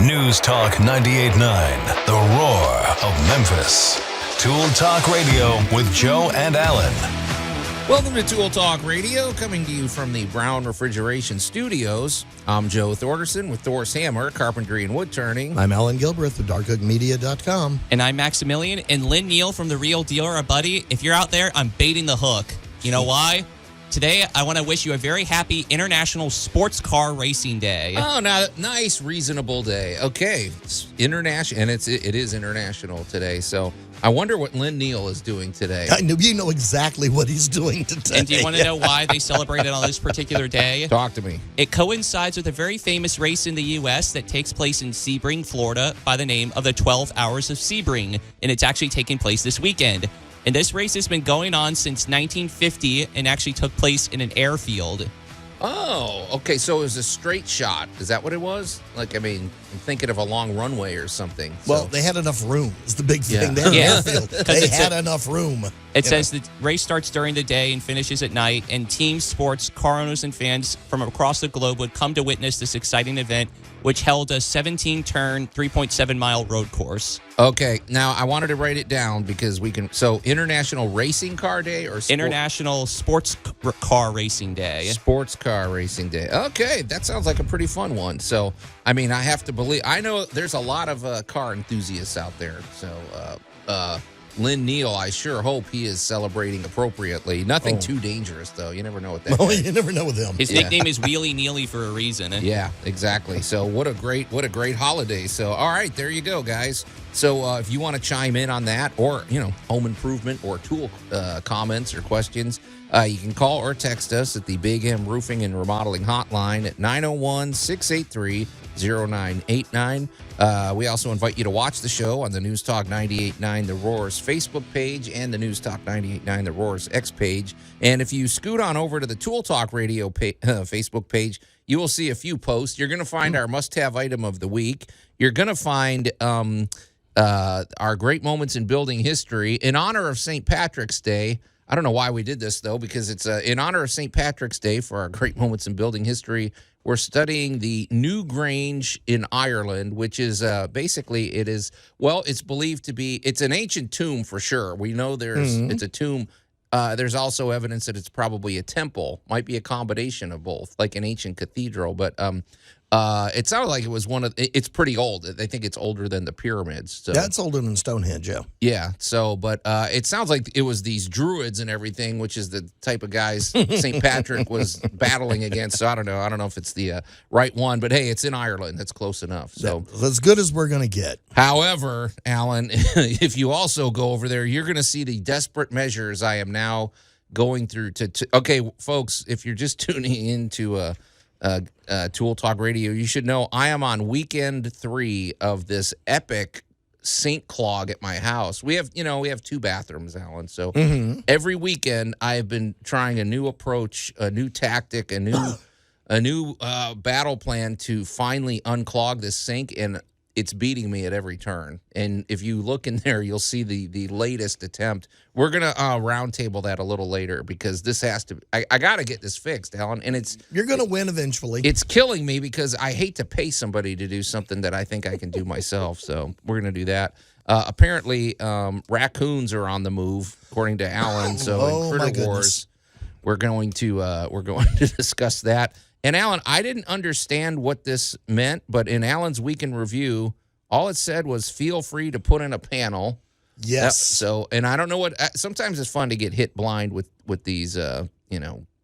News Talk 98.9, the roar of Memphis. Tool Talk Radio with Joe and Allan. Welcome to Tool Talk Radio, coming to you from the Brown Refrigeration Studios. I'm Joe Thorderson with Thor's Hammer, Carpentry and Wood Turning. I'm Allan Gilbreth with darkhookmedia.com. And I'm Maximilian. And Lynn Neal from The Real Deal, our buddy. If you're out there, I'm baiting the hook. You know why? Today, I want to wish you a very happy International Sports Car Racing Day. Oh, now, nice, reasonable day. Okay, it's international, and it is international today. So I wonder what Lynn Neal is doing today. I know, you know exactly what he's doing today. And do you want to know why they celebrate it on this particular day? Talk to me. It coincides with a very famous race in the U.S. that takes place in Sebring, Florida, by the name of the 12 Hours of Sebring, and it's actually taking place this weekend. And this race has been going on since 1950 and actually took place in an airfield. Oh, okay. So it was a straight shot. Is that what it was? Like, I mean, I'm thinking of a long runway or something. Well, they had enough room is the big thing. Yeah. They had an airfield. They had enough room. It says the race starts during the day and finishes at night, and teams, sports, car owners, and fans from across the globe would come to witness this exciting event, which held a 17-turn, 3.7-mile road course. Okay, now I wanted to write it down because we can. So, International Racing Car Day or International Sports Car Racing Day. Sports Car Racing Day. Okay, that sounds like a pretty fun one. So, I mean, I have to believe. I know there's a lot of car enthusiasts out there. So, Lynn Neal, I sure hope he is celebrating appropriately. Nothing too dangerous, though. You never know what that. Oh, you never know with him. His nickname is Wheelie Neely for a reason. Yeah, exactly. So what a great holiday. So all right, there you go, guys. So if you want to chime in on that, or home improvement or tool comments or questions, you can call or text us at the Big M Roofing and Remodeling Hotline at 901-683-0989. We also invite you to watch the show on the News Talk 98.9 The Roar's Facebook page and the News Talk 98.9 The Roar's X page. And if you scoot on over to the Tool Talk Radio Facebook page, you will see a few posts. You're going to find our must-have item of the week. You're going to find our great moments in building history in honor of St. Patrick's Day. I don't know why we did this, though, because it's in honor of St. Patrick's Day for our great moments in building history. We're studying the Newgrange in Ireland, which is basically it's believed to be, it's an ancient tomb for sure. We know it's a tomb. There's also evidence that it's probably a temple, might be a combination of both, like an ancient cathedral. But it sounded like it was it's pretty old. I think it's older than the pyramids. So. That's older than Stonehenge, Joe. Yeah. So, but it sounds like it was these druids and everything, which is the type of guys St. Patrick was battling against. So I don't know. I don't know if it's the right one, but hey, it's in Ireland. That's close enough. So as good as we're going to get. However, Allan, if you also go over there, you're going to see the desperate measures I am now going through okay, folks, if you're just tuning into Tool Talk Radio, you should know I am on weekend 3 of this epic sink clog at my house. We have 2 bathrooms, Allan. So every weekend I have been trying a new approach, a new tactic, a new battle plan to finally unclog this sink, and it's beating me at every turn. And if you look in there, you'll see the latest attempt. We're going to roundtable that a little later because this has to – I got to get this fixed, Allan. And you're going to win eventually. It's killing me because I hate to pay somebody to do something that I think I can do myself. So we're going to do that. Apparently, raccoons are on the move, according to Allan. So in Critter Wars, we're going to discuss that. And, Allan, I didn't understand what this meant, but in Allan's weekend review, all it said was feel free to put in a panel. Yes. And I don't know what – sometimes it's fun to get hit blind with these,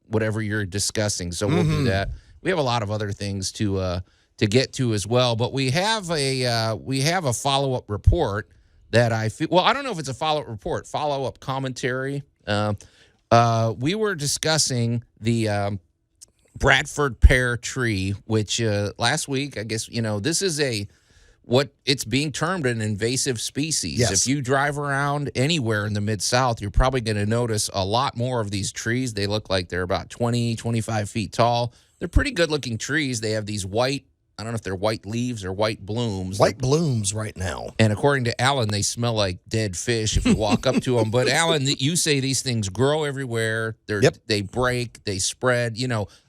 whatever you're discussing. So we'll do that. We have a lot of other things to get to as well. But we have a follow-up report that I feel – well, I don't know if it's a follow-up report, follow-up commentary. We were discussing the Bradford pear tree, which last week, I guess, this is what it's being termed an invasive species. Yes. If you drive around anywhere in the Mid-South, you're probably going to notice a lot more of these trees. They look like they're about 20, 25 feet tall. They're pretty good-looking trees. They have these white, I don't know if they're white leaves or white blooms. White blooms right now. And according to Allan, they smell like dead fish if you walk up to them. But, Allan, you say these things grow everywhere. They break, they spread.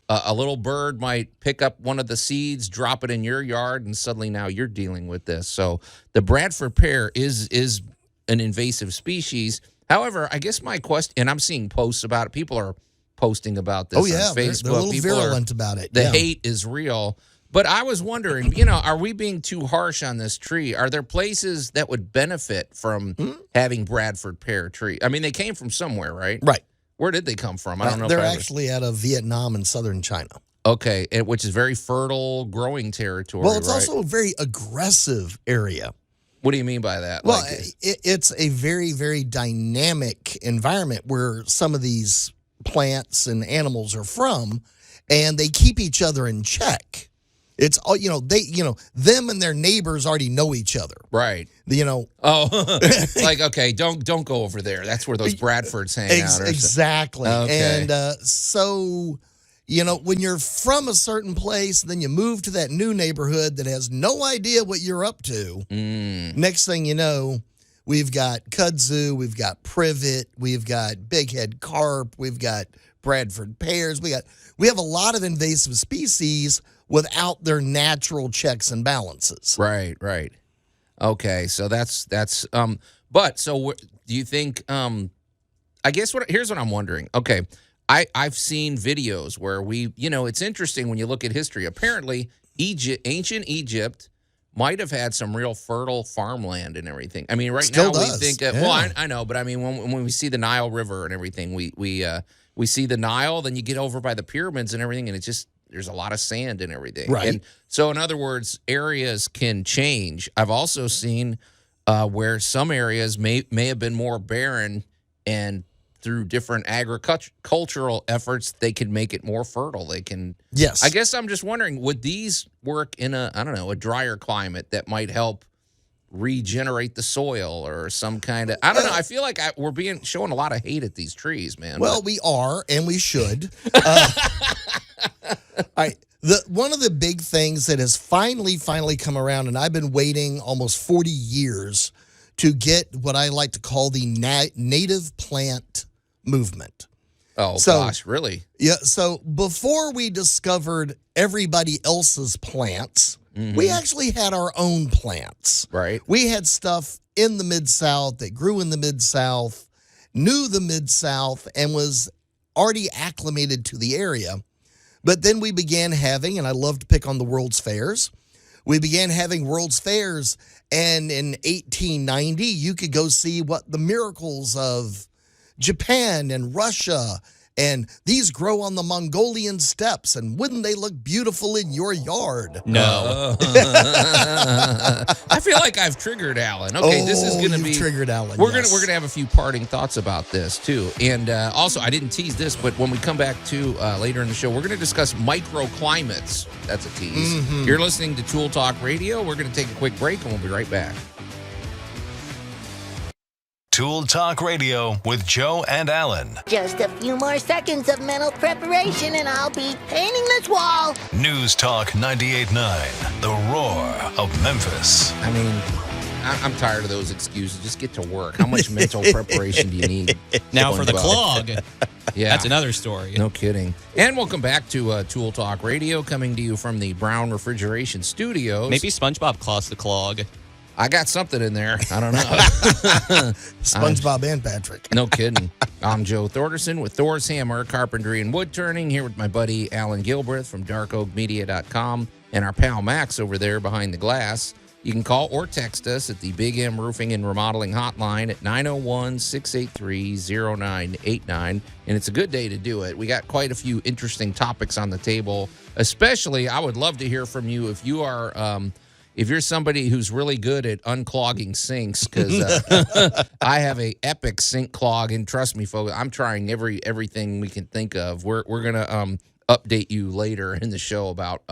a little bird might pick up one of the seeds, drop it in your yard, and suddenly now you're dealing with this. So the Bradford pear is an invasive species. However, I guess my question, and I'm seeing posts about it. People are posting about this on Facebook. They're a little People virulent about it. The hate is real. But I was wondering, are we being too harsh on this tree? Are there places that would benefit from having Bradford pear tree? I mean, they came from somewhere, right? Right. Where did they come from? I don't know. They're actually out of Vietnam and southern China. Okay, which is very fertile growing territory. Well, it's right? also a very aggressive area. What do you mean by that? Well, it's a very, very dynamic environment where some of these plants and animals are from, and they keep each other in check. It's all them and their neighbors already know each other, right? Like okay, don't go over there. That's where those Bradfords hang out. Exactly, okay. And so. When you're from a certain place, then you move to that new neighborhood that has no idea what you're up to. Next thing you know, we've got kudzu, we've got privet, we've got bighead carp, we've got Bradford pears. We have a lot of invasive species without their natural checks and balances. Right. Okay, so that's but so do you think I guess here's what I'm wondering. Okay. I've seen videos where it's interesting when you look at history. Apparently, ancient Egypt might have had some real fertile farmland and everything. I mean, right Still now does. we think, well, I know, but I mean, when we see the Nile River and everything, we see the Nile, then you get over by the pyramids and everything, and it's just there's a lot of sand and everything. Right. And so, in other words, areas can change. I've also seen where some areas may have been more barren, and through different agricultural efforts, they can make it more fertile. They can. Yes. I guess I'm just wondering, would these work in a drier climate that might help regenerate the soil or some kind of, I don't know. I feel like we're showing a lot of hate at these trees, man. Well, we are, and we should. One of the big things that has finally come around, and I've been waiting almost 40 years to get what I like to call the native plant movement. Oh, gosh, really? Yeah, so before we discovered everybody else's plants, we actually had our own plants. Right. We had stuff in the Mid-South that grew in the Mid-South, knew the Mid-South, and was already acclimated to the area. But then we began having, and I love to pick on the World's Fairs, we began having World's Fairs, and in 1890, you could go see what the miracles of Japan and Russia, and these grow on the Mongolian steppes, and wouldn't they look beautiful in your yard? No. I feel like I've triggered Allan. Okay, this is going to be triggered Allan. We're gonna have a few parting thoughts about this too, and also I didn't tease this, but when we come back to later in the show, we're going to discuss microclimates. That's a tease. You're listening to Tool Talk Radio. We're going to take a quick break, and we'll be right back. Tool Talk Radio with Joe and Allan. Just a few more seconds of mental preparation and I'll be painting this wall. News Talk 98.9, the roar of Memphis. I mean, I'm tired of those excuses. Just get to work. How much mental preparation do you need? Now for the clog. Yeah. That's another story. No kidding. And welcome back to Tool Talk Radio, coming to you from the Brown Refrigeration Studios. Maybe SpongeBob caused the clog. I got something in there. I don't know. SpongeBob and Patrick. No kidding. I'm Joe Thorderson with Thor's Hammer, Carpentry and Wood Turning, here with my buddy Allan Gilbreth from darkoakmedia.com and our pal Max over there behind the glass. You can call or text us at the Big M Roofing and Remodeling Hotline at 901-683-0989. And it's a good day to do it. We got quite a few interesting topics on the table. Especially, I would love to hear from you if you are if you're somebody who's really good at unclogging sinks, because I have a epic sink clog, and trust me, folks, I'm trying everything we can think of. We're gonna update you later in the show about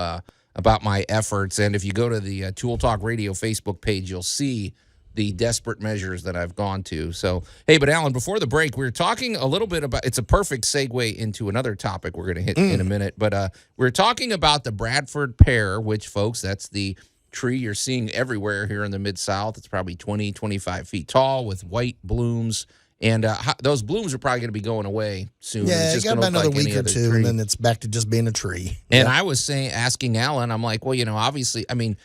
my efforts, and if you go to the Tool Talk Radio Facebook page, you'll see the desperate measures that I've gone to. So, hey, but Allan, before the break, we were talking a little bit about, it's a perfect segue into another topic we're going to hit in a minute, but we were talking about the Bradford pear, which, folks, that's the tree you're seeing everywhere here in the Mid-South. It's probably 20, 25 feet tall with white blooms And those blooms are probably going to be going away soon. Yeah, it's you just got going to about look another like week any or other two, tree. and then it's back to just being a tree. And I was asking Allan, I'm like, well, obviously, I mean,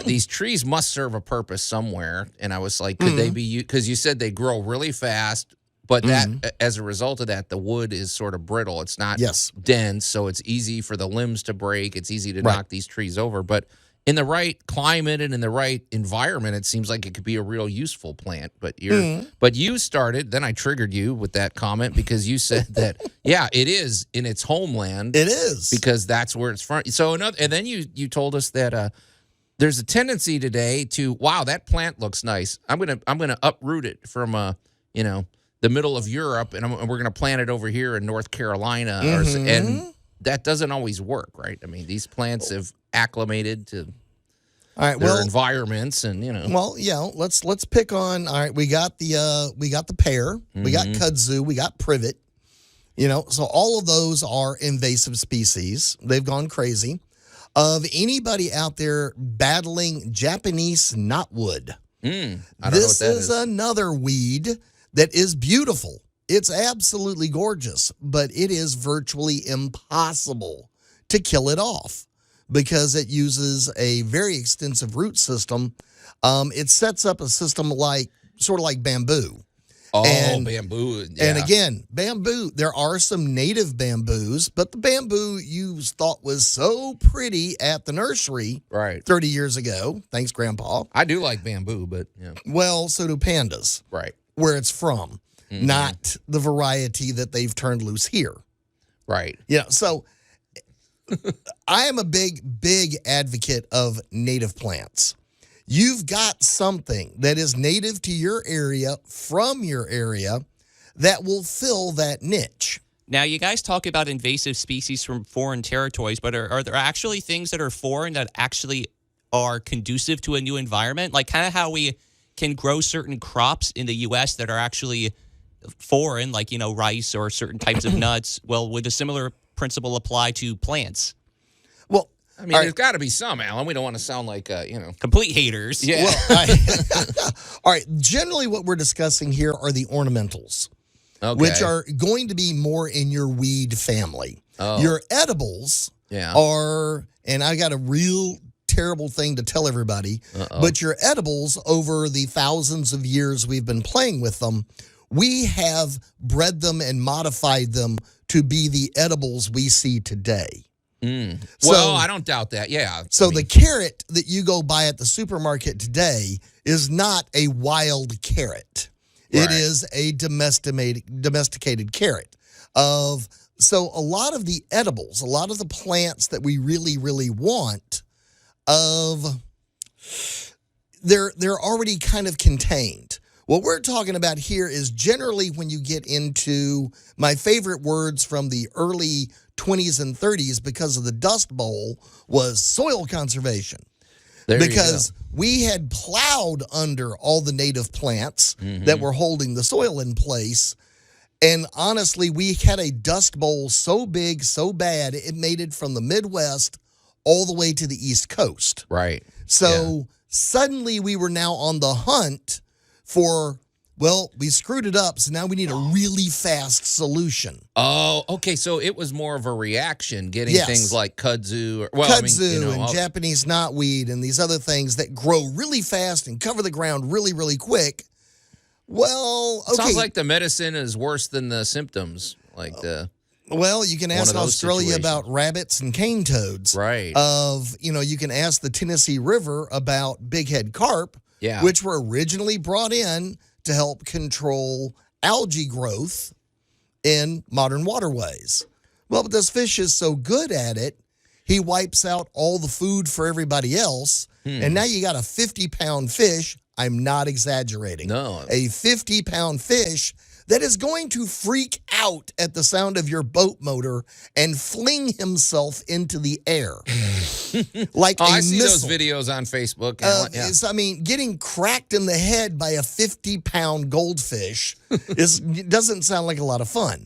these trees must serve a purpose somewhere. And I was like, could they be, because you said they grow really fast, but that as a result of that, the wood is sort of brittle. It's not dense, so it's easy for the limbs to break. It's easy to knock these trees over. But in the right climate and in the right environment, it seems like it could be a real useful plant. But you started, then I triggered you with that comment because you said that, it is in its homeland. It is. Because that's where it's from. So and then you told us that there's a tendency today to, wow, that plant looks nice. I'm gonna uproot it from the middle of Europe, and we're gonna plant it over here in North Carolina, and that doesn't always work, right? I mean, these plants have acclimated to their environments, and Well, let's pick on. All right, we got the pear, we got kudzu, we got privet. So all of those are invasive species. They've gone crazy. Of anybody out there battling Japanese knotwood, I don't know what this that is another weed that is beautiful. It's absolutely gorgeous, but it is virtually impossible to kill it off because it uses a very extensive root system. It sets up a system sort of like bamboo. Bamboo. Yeah. And again, bamboo, there are some native bamboos, but the bamboo you thought was so pretty at the nursery 30 years ago, thanks, Grandpa. I do like bamboo, but Well, so do pandas. Right. Where it's from, not the variety that they've turned loose here. Right. So I am a big advocate of native plants. You've got something that is native to your area, from your area, that will fill that niche. Now, you guys talk about invasive species from foreign territories, but are there actually things that are foreign that actually are conducive to a new environment? Like kind of how we can grow certain crops in the U.S. that are actually foreign, like, rice or certain types of nuts. Well, would a similar principle apply to plants? Well, I mean, there's got to be some, Allan. We don't want to sound like, complete haters. Yeah. Well, all right. Generally, what we're discussing here are the ornamentals, which are going to be more in your weed family. Your edibles are, and I got a real terrible thing to tell everybody, but your edibles, over the thousands of years we've been playing with them, we have bred them and modified them to be the edibles we see today. Well, I don't doubt that. Yeah. So the carrot that you go buy at the supermarket today is not a wild carrot. It is a domesticated carrot. So a lot of the edibles, a lot of the plants that we really, really want, they're already kind of contained. What we're talking about here is generally when you get into my favorite words from the early 20s and 30s because of the Dust Bowl was soil conservation. Because we had plowed under all the native plants that were holding the soil in place. And honestly, we had a Dust Bowl so big, so bad, it made it from the Midwest all the way to the East Coast. Right. So suddenly we were now on the hunt for, we screwed it up, so now we need a really fast solution. Oh, okay. So it was more of a reaction, getting things like kudzu. And Japanese knotweed and these other things that grow really fast and cover the ground really, really quick. Well, okay. Sounds like the medicine is worse than the symptoms. Well, you can ask Australia about rabbits and cane toads. Right. You can ask the Tennessee River about bighead carp, which were originally brought in to help control algae growth in modern waterways. Well, but this fish is so good at it, he wipes out all the food for everybody else, and now you got a 50-pound fish. I'm not exaggerating. No. A 50-pound fish that is going to freak out at the sound of your boat motor and fling himself into the air. Like I a see missile. those videos on Facebook. Getting cracked in the head by a 50-pound goldfish doesn't sound like a lot of fun.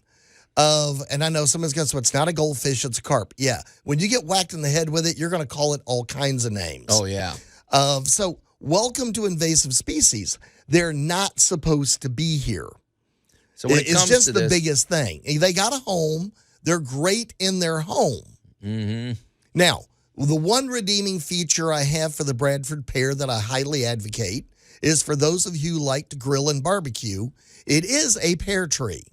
And I know someone's going to say, it's not a goldfish, it's a carp. Yeah. When you get whacked in the head with it, you're going to call it all kinds of names. Oh, yeah. So welcome to invasive species. They're not supposed to be here. So when it It's comes just to the this, biggest thing. They got a home. They're great in their home. Mm-hmm. Now, the one redeeming feature I have for the Bradford pear that I highly advocate is for those of you who like to grill and barbecue, it is a pear tree.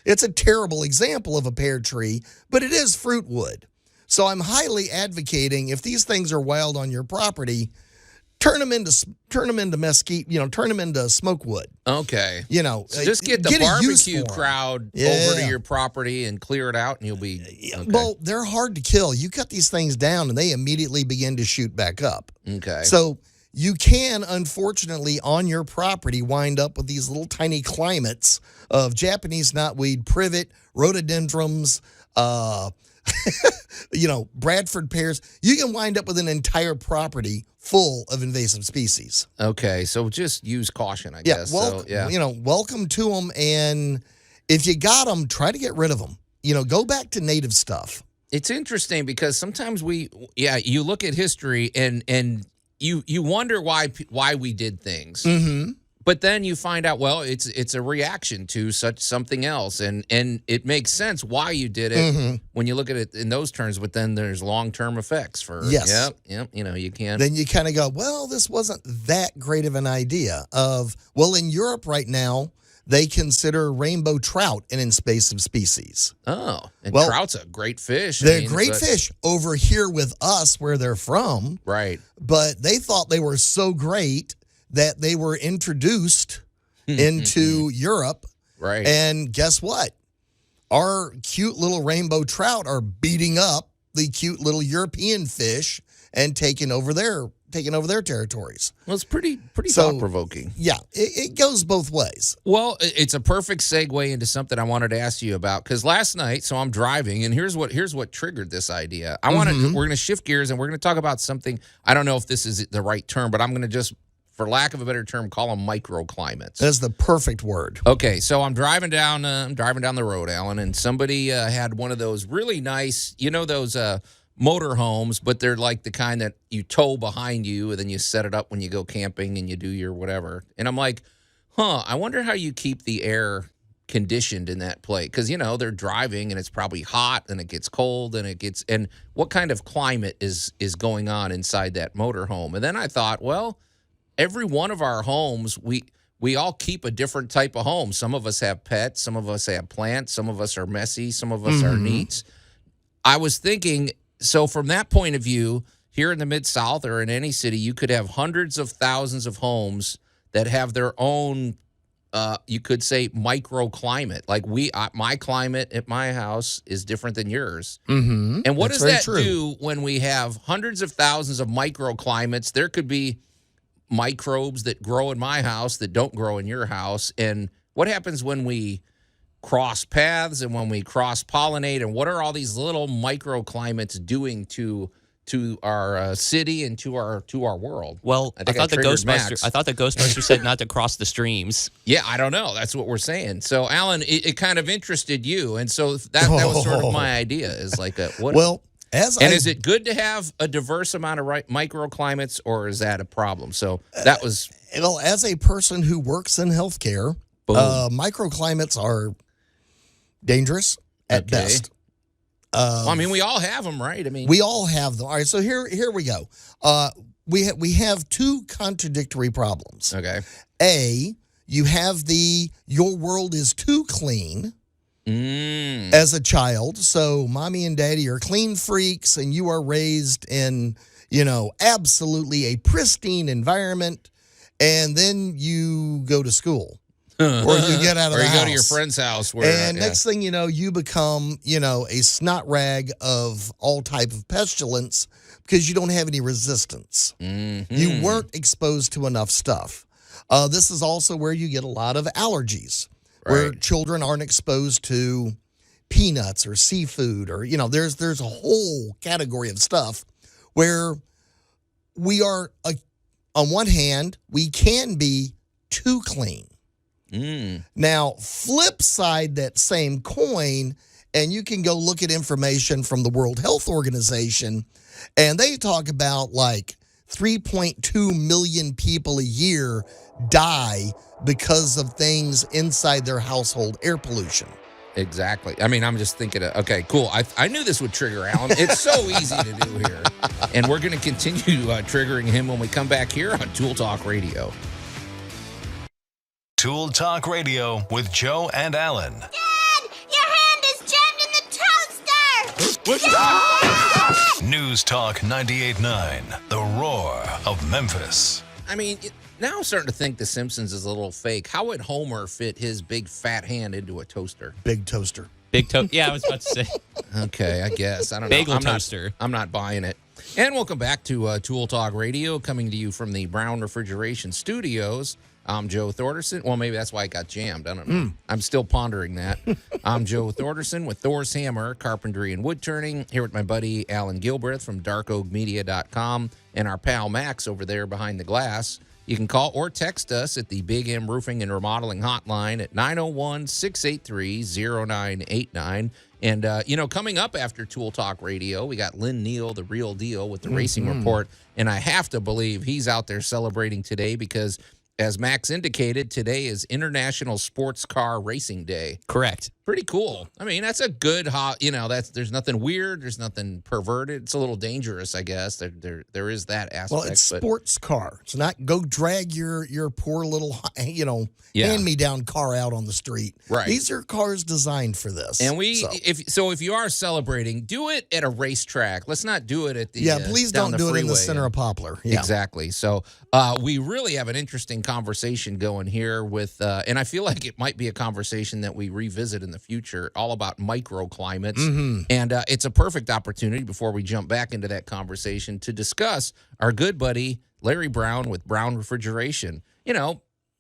It's a terrible example of a pear tree, but it is fruit wood. So I'm highly advocating if these things are wild on your property, turn them into mesquite, turn them into smoke wood. Okay. So just get the a use barbecue for 'em. crowd Yeah. over to your property and clear it out, and you'll be okay. Well, they're hard to kill. You cut these things down, and they immediately begin to shoot back up. Okay. So you can, unfortunately, on your property, wind up with these little tiny climates of Japanese knotweed, privet, rhododendrons, Bradford pears. You can wind up with an entire property full of invasive species. Okay, so just use caution, I Yeah, guess. welcome to them, and if you got them, try to get rid of them. Go back to native stuff. It's interesting because sometimes you look at history and you wonder why we did things. Mm-hmm. But then you find out, well, it's a reaction to something else, and it makes sense why you did it when you look at it in those terms. But then there's long-term effects for yes, yep. You can't. Then you kind of go, well, this wasn't that great of an idea. In Europe right now, they consider rainbow trout an invasive species. Oh, and well, trout's a great fish. They're great fish over here with us where they're from, right? But they thought they were so great that they were introduced into Europe. Right. And guess what? Our cute little rainbow trout are beating up the cute little European fish and taking over their territories. Well, it's pretty thought-provoking. Yeah, it goes both ways. Well, it's a perfect segue into something I wanted to ask you about, because last night, so I'm driving, and here's what triggered this idea. We're going to shift gears, and we're going to talk about something. I don't know if this is the right term, but I'm going to just, for lack of a better term, call them microclimates. That's the perfect word. Okay, so I'm driving down the road, Allan, and somebody had one of those really nice, those motor homes, but they're like the kind that you tow behind you, and then you set it up when you go camping and you do your whatever. And I'm like, I wonder how you keep the air conditioned in that place, because they're driving and it's probably hot and it gets cold and what kind of climate is going on inside that motor home. And then I thought, well, every one of our homes, we all keep a different type of home. Some of us have pets, some of us have plants, some of us are messy, some of us are neat. I was thinking, so from that point of view, here in the Mid-South or in any city, you could have hundreds of thousands of homes that have their own, you could say, microclimate. Like my climate at my house is different than yours. Mm-hmm. And what does that do when we have hundreds of thousands of microclimates? There could be microbes that grow in my house that don't grow in your house. And what happens when we cross paths and when we cross-pollinate, and what are all these little microclimates doing to our city and to our world? Well, I thought the Ghostbuster said not to cross the streams. Yeah, I don't know. That's what we're saying. So, Allan, it kind of interested you, and so that was sort of my idea. Is like what? Well, is it good to have a diverse amount of microclimates, or is that a problem? So that was as a person who works in healthcare, microclimates are dangerous at best. We all have them, right? We all have them. All right, so here we go. We have two contradictory problems. Okay. A, you have your world is too clean as a child. So mommy and daddy are clean freaks, and you are raised in, absolutely a pristine environment, and then you go to school. Or you get out of the house. Or you go to your friend's house. Next thing you know, you become, a snot rag of all type of pestilence because you don't have any resistance. Mm-hmm. You weren't exposed to enough stuff. This is also where you get a lot of allergies, where children aren't exposed to peanuts or seafood, or, there's a whole category of stuff where we are, on one hand, we can be too clean. Now, flip side that same coin, and you can go look at information from the World Health Organization, and they talk about like 3.2 million people a year die because of things inside their household air pollution. Exactly. I mean, I'm just thinking, okay, cool. I knew this would trigger Allan. It's so easy to do here. And we're going to continue triggering him when we come back here on Tool Talk Radio. Tool Talk Radio with Joe and Allan. Dad, your hand is jammed in the toaster! Dad! News Talk 98.9, the roar of Memphis. I mean, now I'm starting to think The Simpsons is a little fake. How would Homer fit his big fat hand into a toaster? Big toaster. Yeah, I was about to say. Okay, I guess. I don't Bagel know. toaster. I'm not buying it. And welcome back to Tool Talk Radio, coming to you from the Brown Refrigeration Studios. I'm Joe Thorderson. Well, maybe that's why it got jammed. I don't know. I'm still pondering that. I'm Joe Thorderson with Thor's Hammer, Carpentry and Wood Turning, here with my buddy Allan Gilbreth from darkoakmedia.com and our pal Max over there behind the glass. You can call or text us at the Big M Roofing and Remodeling Hotline at 901-683-0989. And, coming up after Tool Talk Radio, we got Lynn Neal, the real deal, with the Racing Report. And I have to believe he's out there celebrating today because, as Max indicated, today is International Sports Car Racing Day. Correct. Pretty cool. I mean, that's a good, there's nothing weird. There's nothing perverted. It's a little dangerous, I guess. There is that aspect. Well, it's sports car. It's not go drag your poor little, hand-me-down car out on the street. Right. These are cars designed for this. And if you are celebrating, do it at a racetrack. Let's not do it at the please down don't the do it in the freeway. center of Poplar. Yeah. Exactly. So we really have an interesting conversation going here with, and I feel like it might be a conversation that we revisit in the future, all about microclimates. And it's a perfect opportunity before we jump back into that conversation to discuss our good buddy Larry Brown with Brown Refrigeration.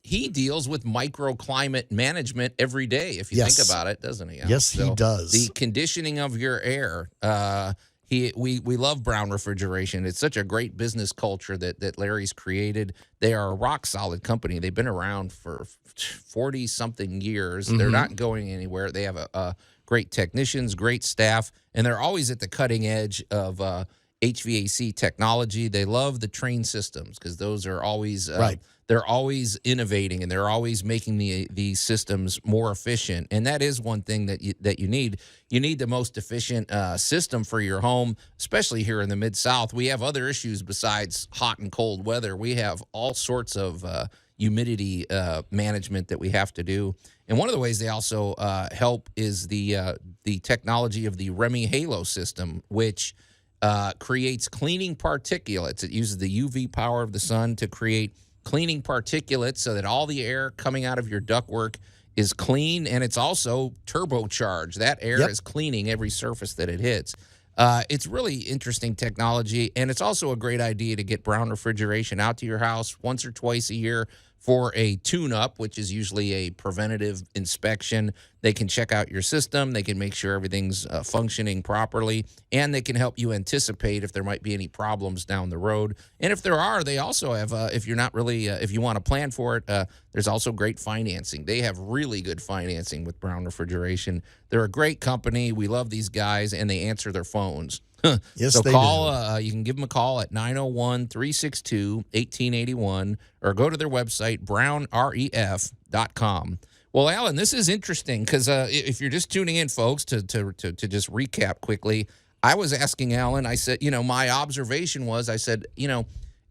He deals with microclimate management every day, if you think about it, doesn't he? Yes, he does. The conditioning of your air. We love Brown Refrigeration. It's such a great business culture that Larry's created. They are a rock solid company. They've been around for 40-something years. They're not going anywhere. They have a great technicians, great staff, and they're always at the cutting edge of HVAC technology. They love the train systems because those are always They're always innovating and they're always making these systems more efficient. And that is one thing that you need. You need the most efficient system for your home, especially here in the Mid-South. We have other issues besides hot and cold weather. We have all sorts of humidity management that we have to do. And one of the ways they also help is the technology of the Remy Halo system, which creates cleaning particulates. It uses the UV power of the sun to create cleaning particulates so that all the air coming out of your ductwork is clean, and it's also turbocharged. That air is cleaning every surface that it hits. It's really interesting technology, and it's also a great idea to get Brown Refrigeration out to your house once or twice a year for a tune-up, which is usually a preventative inspection. They can check out your system. They can make sure everything's functioning properly, and they can help you anticipate if there might be any problems down the road. And if there are, they also have, if you're not really, if you want to plan for it, there's also great financing. They have really good financing with Brown Refrigeration. They're a great company. We love these guys, and they answer their phones. Yes, so they call. You can give them a call at 901-362-1881 or go to their website, brownref.com. Well, Allan, this is interesting because if you're just tuning in, folks, to just recap quickly, I was asking Allan, I said, my observation was, I said,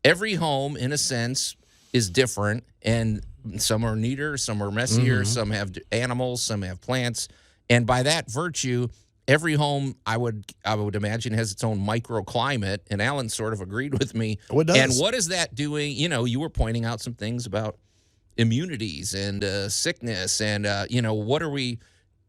every home, in a sense, is different, and some are neater, some are messier, some have animals, some have plants, and by that virtue, every home, I would imagine, has its own microclimate, and Allan sort of agreed with me. Oh, it does. And what is that doing? You were pointing out some things about immunities and sickness, and what are we?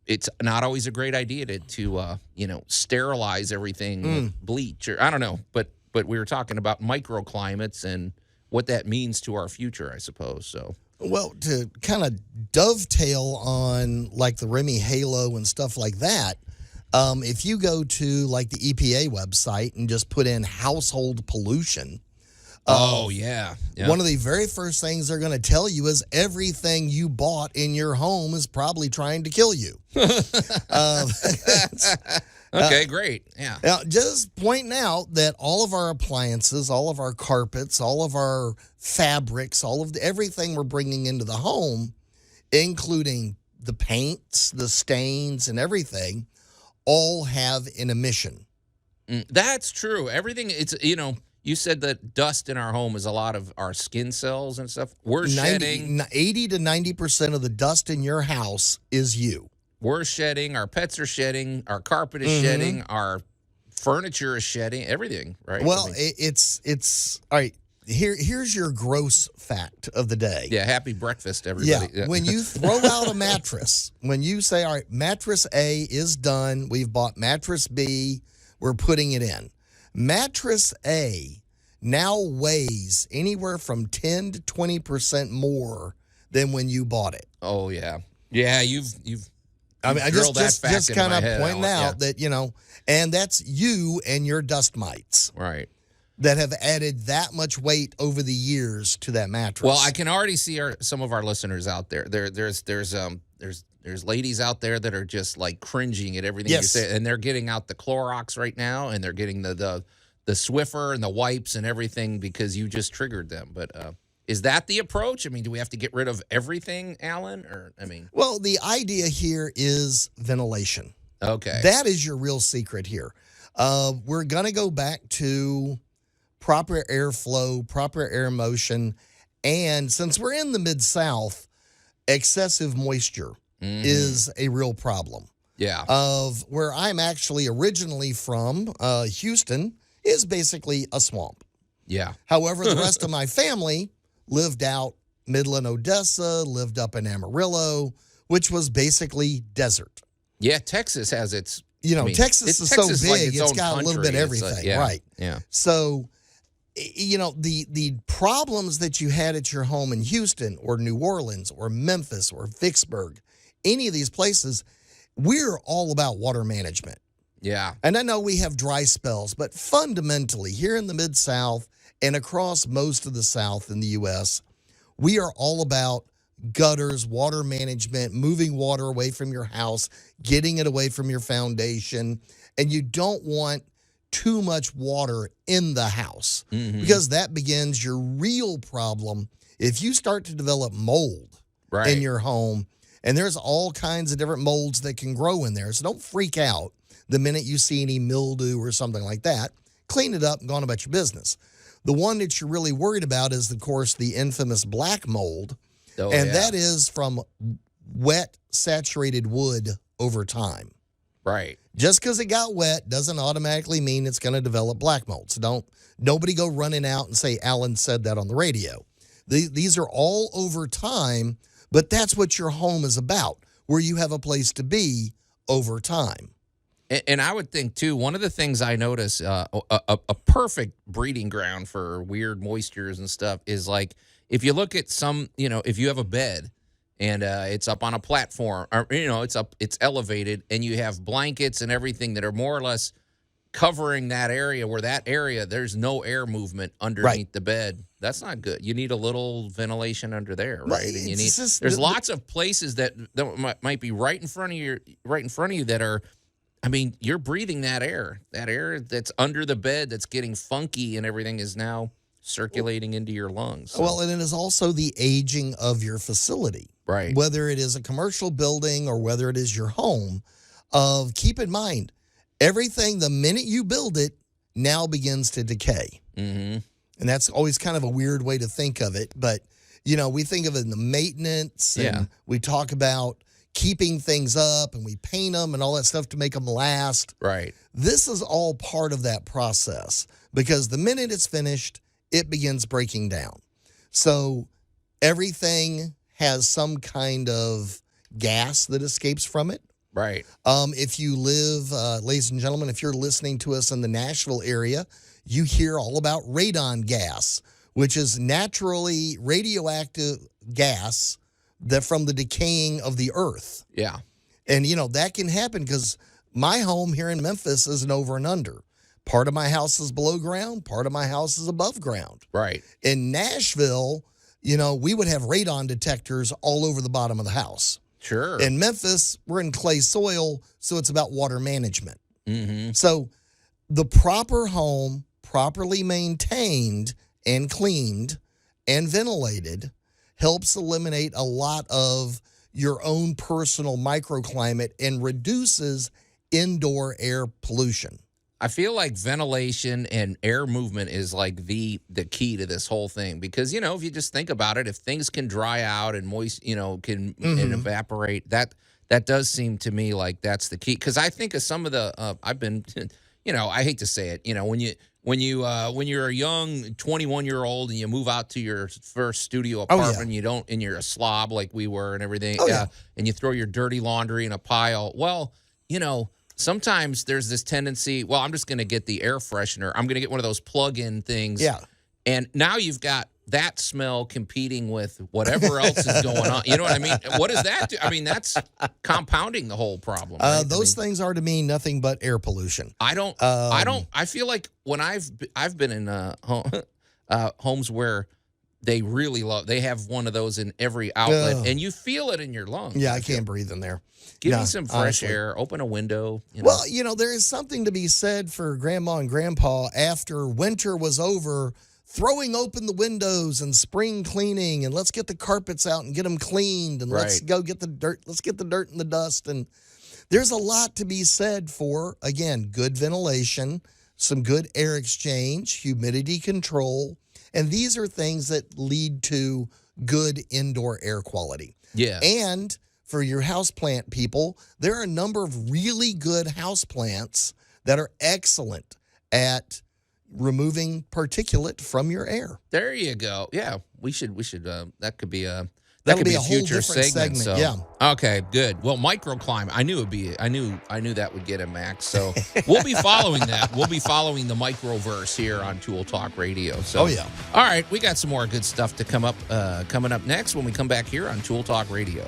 It's not always a great idea to sterilize everything with bleach, or I don't know, but we were talking about microclimates and what that means to our future, I suppose. So. Well, to kind of dovetail on like the Remy Halo and stuff like that. If you go to like the EPA website and just put in household pollution, Oh, yeah. One of the very first things they're going to tell you is everything you bought in your home is probably trying to kill you. Okay, great. Yeah. Now, just pointing out that all of our appliances, all of our carpets, all of our fabrics, everything we're bringing into the home, including the paints, the stains, and everything, all have an emission. That's true. Everything, you said that dust in our home is a lot of our skin cells and stuff. We're shedding. 80 to 90% of the dust in your house is you. We're shedding. Our pets are shedding. Our carpet is shedding. Our furniture is shedding. Everything, right? Well, it's all right. Here's your gross fact of the day. Yeah, happy breakfast, everybody. Yeah, when you throw out a mattress, when you say, all right, mattress A is done, we've bought mattress B, we're putting it in. Mattress A now weighs anywhere from 10 to 20% more than when you bought it. Oh, yeah. Yeah, you've I mean, I drilled just kind of pointing out yeah. that, and that's you and your dust mites. Right. That have added that much weight over the years to that mattress. Well, I can already see some of our listeners out there. There's ladies out there that are just like cringing at everything you say, and they're getting out the Clorox right now, and they're getting the Swiffer and the wipes and everything because you just triggered them. But is that the approach? I mean, do we have to get rid of everything, Allan? Well, the idea here is ventilation. Okay, that is your real secret here. We're gonna go back to proper airflow, proper air motion, and since we're in the Mid-South, excessive moisture is a real problem. Yeah. Of where I'm actually originally from, Houston is basically a swamp. Yeah. However, the rest of my family lived out Midland, Odessa, lived up in Amarillo, which was basically desert. Yeah, Texas has its... Texas is so big, it's got a little bit of everything, right? Yeah. So... the problems that you had at your home in Houston or New Orleans or Memphis or Vicksburg, any of these places, we're all about water management. Yeah. And I know we have dry spells, but fundamentally here in the Mid-South and across most of the South in the U.S., we are all about gutters, water management, moving water away from your house, getting it away from your foundation, and you don't want too much water in the house because that begins your real problem. If you start to develop mold in your home, and there's all kinds of different molds that can grow in there, so don't freak out the minute you see any mildew or something like that. Clean it up and go on about your business. The one that you're really worried about is, of course, the infamous black mold, that is from wet, saturated wood over time. Right. Just because it got wet doesn't automatically mean it's going to develop black mold. So nobody go running out and say Allan said that on the radio. These are all over time, but that's what your home is about, where you have a place to be over time. And I would think, too, one of the things I notice, a perfect breeding ground for weird moistures and stuff is like, if you look at if you have a bed, and it's up on a platform, or it's elevated, and you have blankets and everything that are more or less covering that area. There's no air movement underneath the bed. That's not good. You need a little ventilation under there, right? And you need. There's lots of places that might be right in front of you that are. I mean, you're breathing that air. That air that's under the bed that's getting funky and everything is now circulating into your lungs. So. Well, and it is also the aging of your facility. Right. Whether it is a commercial building or whether it is your home, keep in mind, everything, the minute you build it, now begins to decay. Mm-hmm. And that's always kind of a weird way to think of it. But, we think of it in the maintenance, and we talk about keeping things up, and we paint them and all that stuff to make them last. Right. This is all part of that process because the minute it's finished, it begins breaking down. So everything has some kind of gas that escapes from it. Right. If you live, ladies and gentlemen, if you're listening to us in the Nashville area, you hear all about radon gas, which is naturally radioactive gas that from the decaying of the earth. Yeah. And, that can happen because my home here in Memphis is an over and under. Part of my house is below ground. Part of my house is above ground. Right. In Nashville, we would have radon detectors all over the bottom of the house. Sure. In Memphis, we're in clay soil, so it's about water management. Mm-hmm. So the proper home, properly maintained and cleaned and ventilated, helps eliminate a lot of your own personal microclimate and reduces indoor air pollution. I feel like ventilation and air movement is like the key to this whole thing because, if you just think about it, if things can dry out and moist, can and evaporate, that does seem to me like that's the key. Because I think of some of the, I've been, I hate to say it, when you're a young 21-year-old and you move out to your first studio apartment, and you're a slob like we were and everything, and you throw your dirty laundry in a pile. Well, sometimes there's this tendency, well, I'm just going to get the air freshener. I'm going to get one of those plug-in things. Yeah. And now you've got that smell competing with whatever else is going on. You know what I mean? What does that do? I mean, that's compounding the whole problem. Right? Those things are to me nothing but air pollution. I feel like when I've been in homes where they really they have one of those in every outlet, and you feel it in your lungs. Yeah, I can't breathe in there. Give me some fresh air. Open a window. Well, there is something to be said for Grandma and Grandpa after winter was over, throwing open the windows and spring cleaning, and let's get the carpets out and get them cleaned, and let's go get the dirt. Let's get the dirt and the dust. And there's a lot to be said for, again, good ventilation, some good air exchange, humidity control. And these are things that lead to good indoor air quality. Yeah. And for your houseplant people, there are a number of really good houseplants that are excellent at removing particulate from your air. There you go. Yeah, we should. That could be a whole future different segment. So. Yeah. Okay. Good. Well, microclimate. I knew that would get a max. So we'll be following that. We'll be following the microverse here on Tool Talk Radio. So. Oh yeah. All right, we got some more good stuff to coming up next when we come back here on Tool Talk Radio.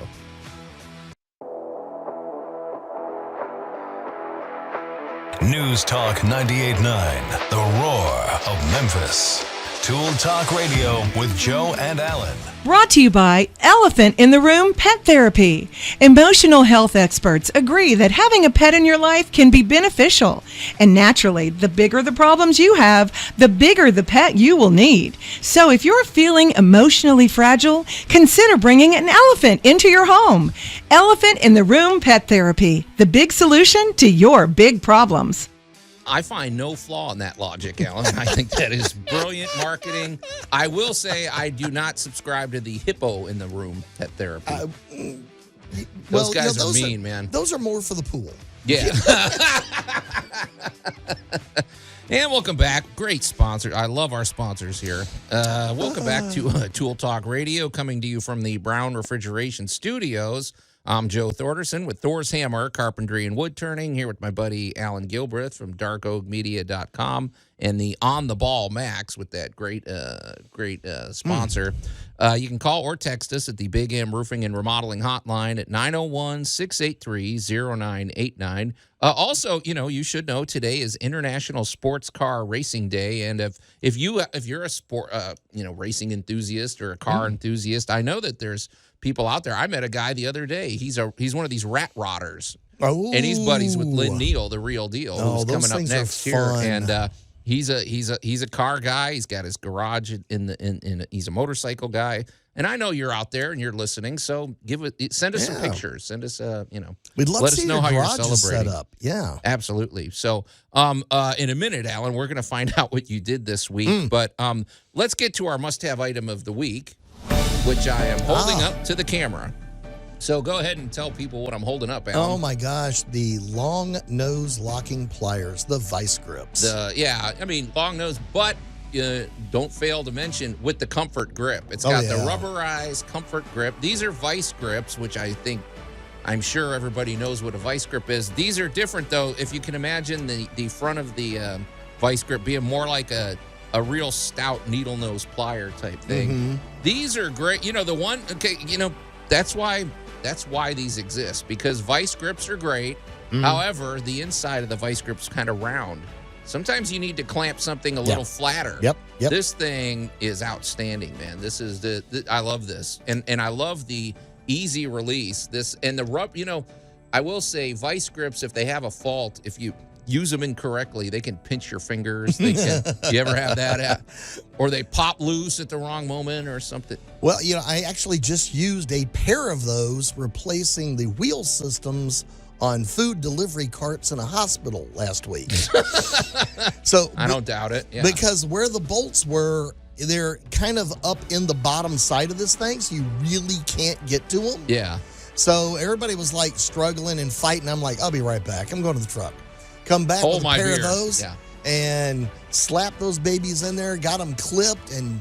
News Talk 98.9, the roar of Memphis. Tool Talk Radio with Joe and Allan. Brought to you by Elephant in the Room Pet Therapy. Emotional health experts agree that having a pet in your life can be beneficial. And naturally, the bigger the problems you have, the bigger the pet you will need. So if you're feeling emotionally fragile, consider bringing an elephant into your home. Elephant in the Room Pet Therapy, the big solution to your big problems. I find no flaw in that logic, Allan. I think that is brilliant marketing. I will say I do not subscribe to the hippo in the room pet therapy. Those guys are mean, man. Those are more for the pool. Yeah. And welcome back. Great sponsor. I love our sponsors here. Welcome back to Tool Talk Radio, coming to you from the Brown Refrigeration Studios. I'm Joe Thorderson with Thor's Hammer, Carpentry and Wood Turning, here with my buddy Allan Gilbreth from darkoakmedia.com and the On the Ball Max with that great sponsor. You can call or text us at the Big M Roofing and Remodeling Hotline at 901-683-0989. Also, you should know today is International Sports Car Racing Day, and if you're a sport racing enthusiast or a car enthusiast, I know that there's people out there. I met a guy the other day. He's one of these rat rodders. Oh, and he's buddies with Lynn Neal, the real deal, who's coming up next here. And he's a car guy. He's got his garage he's a motorcycle guy. And I know you're out there and you're listening, so send us some pictures. Send us we'd love let to us see know your how you're garage is celebrating. Set up. Yeah. Absolutely. So in a minute, Allan, we're gonna find out what you did this week. But let's get to our must-have item of the week, which I am holding up to the camera. So go ahead and tell people what I'm holding up, Allan. Oh, my gosh. The long nose locking pliers, the vice grips. Long nose, but don't fail to mention with the comfort grip. It's got the rubberized comfort grip. These are vice grips, which I'm sure everybody knows what a vice grip is. These are different, though. If you can imagine the front of the vice grip being more like a real stout needle nose plier type thing. Mm-hmm. These are great. That's why these exist, because vice grips are great. Mm. However, the inside of the vice grip's kind of round. sometimes you need to clamp something a little flatter. Yep. This thing is outstanding, man. This is I love this. And I love the easy release. This and the rub, I will say vice grips, if they have a fault, if you use them incorrectly, they can pinch your fingers. They can, you ever have that? Or they pop loose at the wrong moment or something. Well, I actually just used a pair of those replacing the wheel systems on food delivery carts in a hospital last week. So I don't doubt it. Yeah. Because where the bolts were, they're kind of up in the bottom side of this thing, so you really can't get to them. Yeah. So everybody was like struggling and fighting. I'm like, I'll be right back. I'm going to the truck. Come back Hold with a my pair beer. of those and slap those babies in there, got them clipped, and,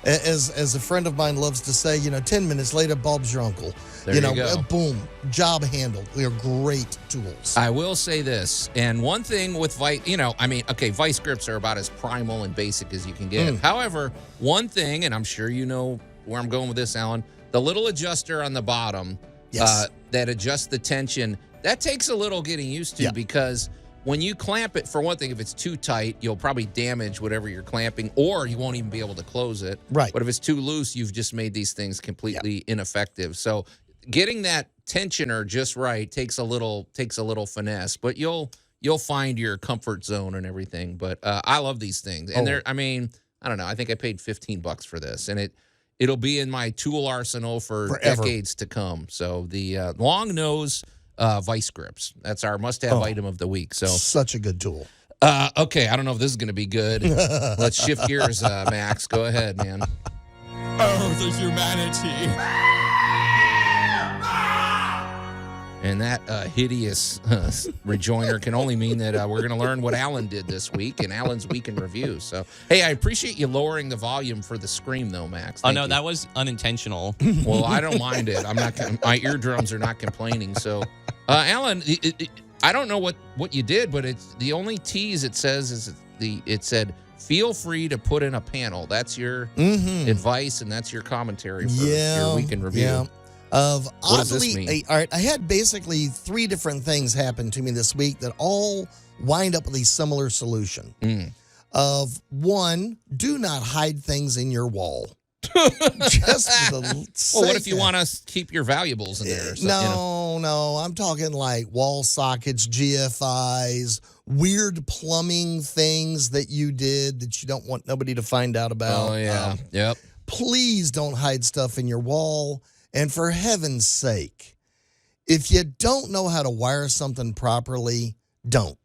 as a friend of mine loves to say, 10 minutes later, Bob's your uncle. There you go. Boom, job handled. They're great tools. I will say this, and one thing with vice grips are about as primal and basic as you can get. However, one thing, and I'm sure you know where I'm going with this, Allan, the little adjuster on the bottom that adjusts the tension, that takes a little getting used to because when you clamp it, for one thing, if it's too tight, you'll probably damage whatever you're clamping, or you won't even be able to close it. Right. But if it's too loose, you've just made these things completely ineffective. So getting that tensioner just right takes a little finesse, but you'll find your comfort zone and everything. But I love these things, and I don't know. I think I paid $15 for this, and it'll be in my tool arsenal for forever, decades to come. So the long nose vice grips, that's our must-have item of the week. So such a good tool. Okay, I don't know if this is going to be good. Let's shift gears, Max. Go ahead, man. Oh, the humanity. And that hideous rejoinder can only mean that we're going to learn what Allan did this week in Allan's Week in Review. So, hey, I appreciate you lowering the volume for the scream, though, Max. Thank you. That was unintentional. Well, I don't mind it. I'm not. My eardrums are not complaining. So, Allan, I don't know what you did, but it's the only tease it says is it said, feel free to put in a panel. That's your advice, and that's your commentary for your Week in Review. Yeah. What does this mean? All right, I had basically 3 different things happen to me this week that all wind up with a similar solution. Of one, do not hide things in your wall. Just for the well, what if you want to keep your valuables in there? Or something, No, I'm talking like wall sockets, GFIs, weird plumbing things that you did that you don't want nobody to find out about. Oh, yeah. Yep. Please don't hide stuff in your wall. And for heaven's sake, if you don't know how to wire something properly, don't.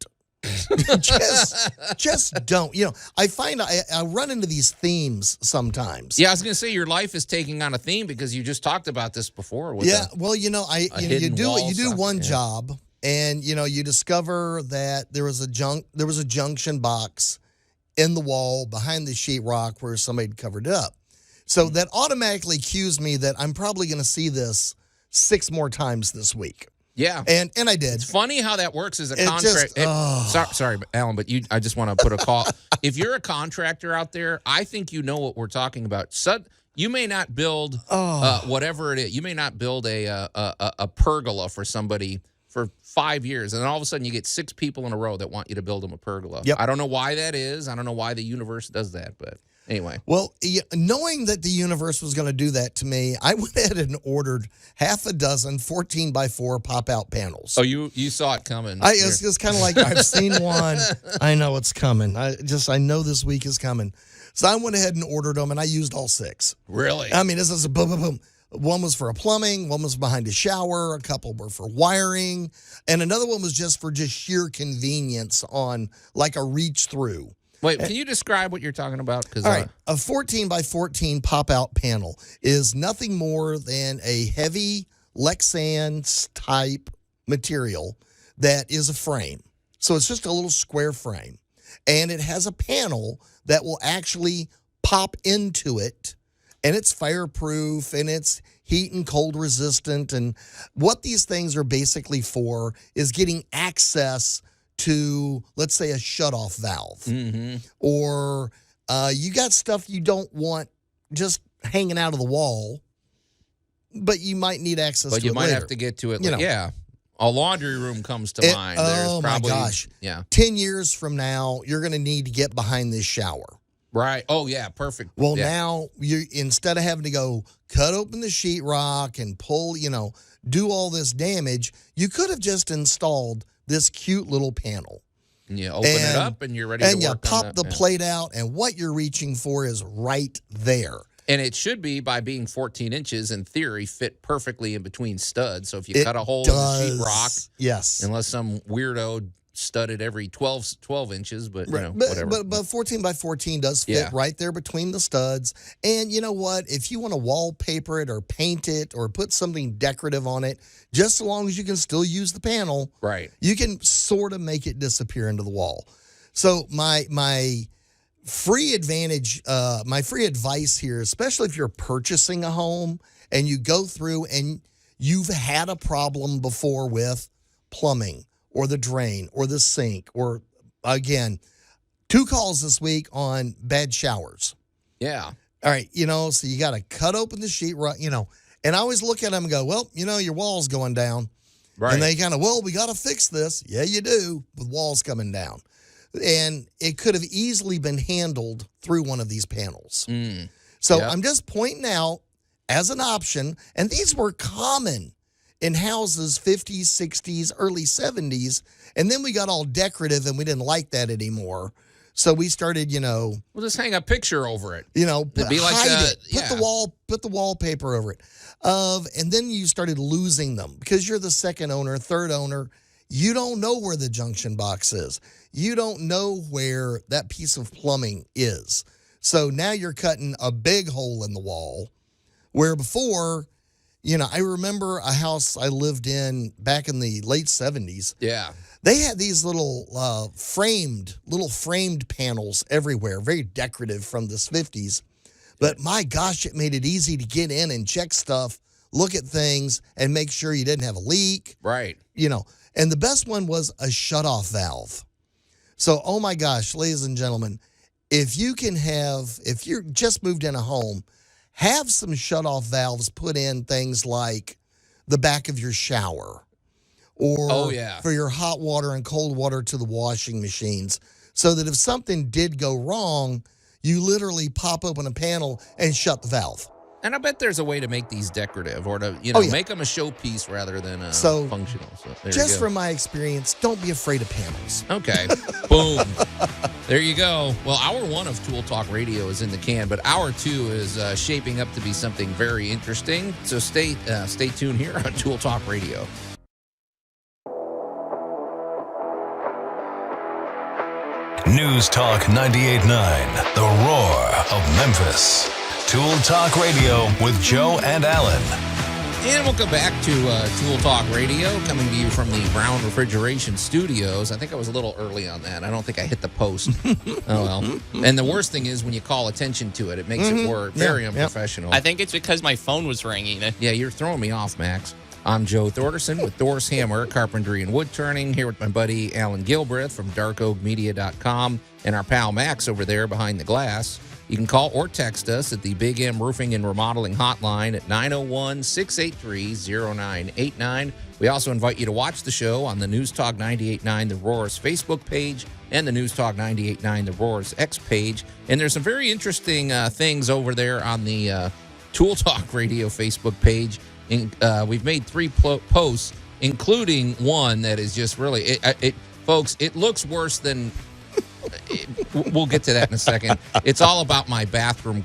just don't. I find I run into these themes sometimes. Yeah, I was going to say your life is taking on a theme because you just talked about this before. With you do one job, and you discover that there was a junction box in the wall behind the sheetrock where somebody had covered it up. So that automatically cues me that I'm probably going to see this 6 more times this week. Yeah. And I did. It's funny how that works as a contract. Sorry, Allan, but I just want to put a call. If you're a contractor out there, I think you know what we're talking about. You may not build whatever it is. You may not build a pergola for somebody for 5 years, and then all of a sudden you get 6 people in a row that want you to build them a pergola. Yep. I don't know why that is. I don't know why the universe does that, but anyway. Well, knowing that the universe was going to do that to me, I went ahead and ordered half a dozen 14x4 pop-out panels. Oh, you saw it coming. It's just kind of like, I've seen one. I know it's coming. I know this week is coming. So I went ahead and ordered them, and I used all 6. Really? I mean, this is a boom, boom, boom. One was for a plumbing, one was behind a shower, a couple were for wiring, and another one was just for sheer convenience on like a reach through. Wait, can you describe what you're talking about? All right, a 14x14 pop-out panel is nothing more than a heavy Lexan type material that is a frame. So it's just a little square frame, and it has a panel that will actually pop into it. And it's fireproof, and it's heat and cold resistant. And what these things are basically for is getting access to, let's say, a shutoff valve. Or you got stuff you don't want just hanging out of the wall, but you might need access to it later. But you might have to get to it. Yeah. A laundry room comes to mind. There's Oh, probably, my gosh. Yeah. 10 years from now, you're going to need to get behind this shower. Right. Oh, yeah. Perfect. Well, yeah. now, you instead of having to go cut open the sheetrock and pull, do all this damage, you could have just installed this cute little panel. And you open it up and you're ready to work on And you pop that, the plate out, and what you're reaching for is right there. And it should be, by being 14 inches, in theory, fit perfectly in between studs. So if you cut a hole in the sheetrock, yes, unless some weirdo studded every 12 inches, but, whatever. But 14 by 14 does fit right there between the studs. And you know what? If you want to wallpaper it or paint it or put something decorative on it, just as long as you can still use the panel, right, you can sort of make it disappear into the wall. So my free advice here, especially if you're purchasing a home and you go through and you've had a problem before with plumbing or the drain or the sink, or again, 2 calls this week on bad showers. Yeah. All right. So you got to cut open the sheetrock, and I always look at them and go, well, your wall's going down. Right. And they kind of, well, we got to fix this. Yeah, you do, with walls coming down. And it could have easily been handled through one of these panels. So I'm just pointing out as an option, and these were common in houses 50s, 60s, early 70s, and then we got all decorative and we didn't like that anymore. So we started, we'll just hang a picture over it. It'd be like hide it, put the wallpaper over it. And then you started losing them because you're the second owner, third owner. You don't know where the junction box is. You don't know where that piece of plumbing is. So now you're cutting a big hole in the wall where before, I remember a house I lived in back in the late 70s. Yeah. They had these little framed panels everywhere, very decorative from the 50s. But my gosh, it made it easy to get in and check stuff, look at things, and make sure you didn't have a leak. Right. And the best one was a shutoff valve. So, oh my gosh, ladies and gentlemen, if you're just moved in a home, have some shutoff valves put in things like the back of your shower or for your hot water and cold water to the washing machines, so that if something did go wrong, you literally pop open a panel and shut the valve. And I bet there's a way to make these decorative or to, make them a showpiece rather than functional. So just from my experience, don't be afraid of panels. Okay. Boom. There you go. Well, hour 1 of Tool Talk Radio is in the can, but hour 2 is shaping up to be something very interesting. So stay tuned here on Tool Talk Radio. News Talk 98.9, the roar of Memphis. Tool Talk Radio with Joe and Allan. And we'll come back to Tool Talk Radio, coming to you from the Brown Refrigeration Studios. I think I was a little early on that. I don't think I hit the post. Oh, well. And the worst thing is when you call attention to it, it makes it work very unprofessional. I think it's because my phone was ringing. Yeah, you're throwing me off, Max. I'm Joe Thorderson with Thor's Hammer, Carpentry and Wood Turning, here with my buddy Allan Gilbreth from darkoakmedia.com and our pal Max over there behind the glass. You can call or text us at the Big M Roofing and Remodeling Hotline at 901-683-0989. We also invite you to watch the show on the News Talk 98.9 The Roar's Facebook page and the News Talk 98.9 The Roar's X page. And there's some very interesting things over there on the Tool Talk Radio Facebook page. We've made 3 posts, including one that is just really, folks, it looks worse than, we'll get to that in a second. It's all about my bathroom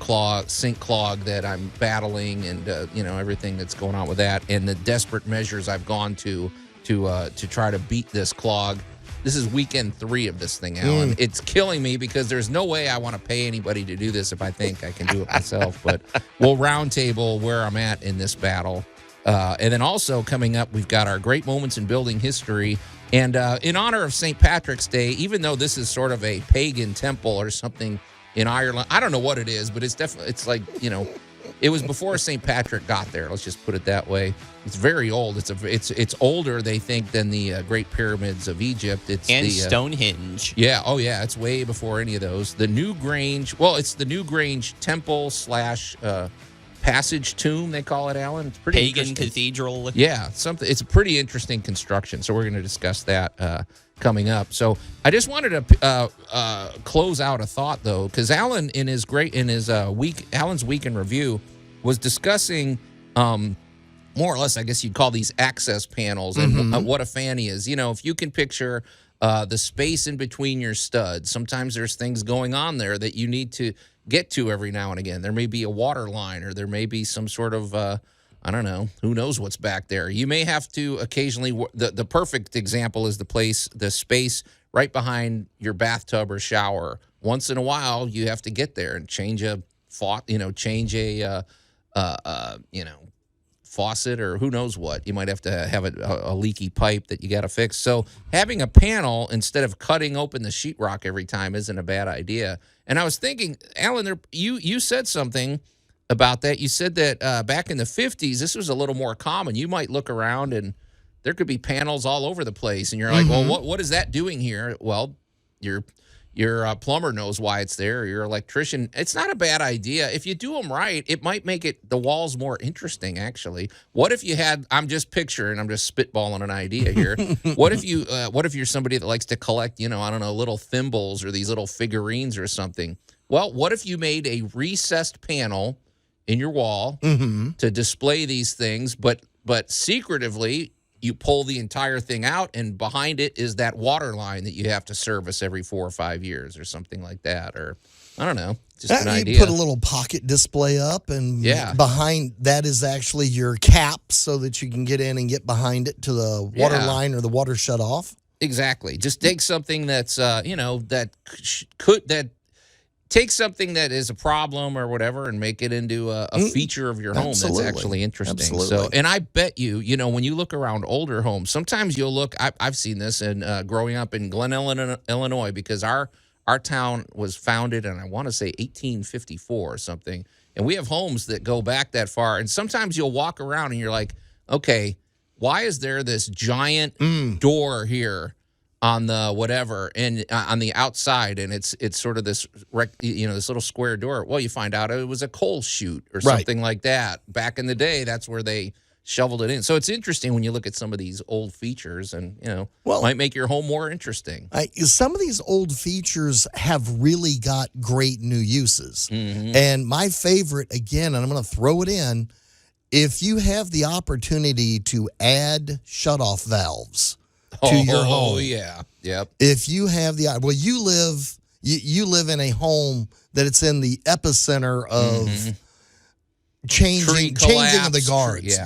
sink clog that I'm battling and, everything that's going on with that and the desperate measures I've gone to try to beat this clog. This is weekend 3 of this thing, Allan. It's killing me because there's no way I want to pay anybody to do this if I think I can do it myself. But we'll roundtable where I'm at in this battle. And then also coming up, we've got our great moments in building history. And in honor of St. Patrick's Day, even though this is sort of a pagan temple or something in Ireland, I don't know what it is, but it's definitely, it's like, it was before St. Patrick got there. Let's just put it that way. It's very old. It's older, they think, than the Great Pyramids of Egypt. And Stonehenge. Yeah. Oh, yeah. It's way before any of those. The Newgrange. Well, it's the Newgrange temple / passage tomb, they call it, Allan. It's pretty Pagan interesting. cathedral. Yeah, something. It's a pretty interesting construction. So we're going to discuss that coming up. So I just wanted to close out a thought though, because Allan Allan's week in review was discussing more or less, I guess you'd call these access panels and what a fan is. You know, if you can picture the space in between your studs, sometimes there's things going on there that you need to get to every now and again. There may be a water line, or there may be some sort of I don't know, who knows what's back there. You may have to occasionally, the perfect example is the space right behind your bathtub or shower. Once in a while, you have to get there and change a faucet, or who knows what. You might have to have a leaky pipe that you got to fix. So having a panel instead of cutting open the sheetrock every time isn't a bad idea. And I was thinking, Allan, you said something about that. You said that back in the 50s, this was a little more common. You might look around and there could be panels all over the place. And you're like, well, what is that doing here? Well, your plumber knows why it's there. Your electrician. It's not a bad idea. If you do them right, it might make the walls more interesting, actually. What if you had, I'm just spitballing an idea here. What if you're somebody that likes to collect, little thimbles or these little figurines or something? Well, what if you made a recessed panel in your wall to display these things, but secretively you pull the entire thing out, and behind it is that water line that you have to service every 4 or 5 years or something like that. Or I don't know, just an idea. You put a little pocket display up, and behind that is actually your cap so that you can get in and get behind it to the water line or the water shut off. Exactly. Just take something that's, take something that is a problem or whatever and make it into a feature of your home that's actually interesting. Absolutely. So, and I bet you, when you look around older homes, sometimes you'll look, I've seen this in growing up in Glen Ellen, Illinois, because our town was founded in, I want to say 1854 or something. And we have homes that go back that far. And sometimes you'll walk around and you're like, okay, why is there this giant door here on the whatever and on the outside, and it's sort of this this little square door? Well, you find out it was a coal chute or something like that. Back in the day, that's where they shoveled it in. So it's interesting when you look at some of these old features, and might make your home more interesting. Some of these old features have really got great new uses. And my favorite, again, and I'm going to throw it in, if you have the opportunity to add shutoff valves to your home. Oh, yeah. Yep. If you have you live in a home that it's in the epicenter of changing of the guards.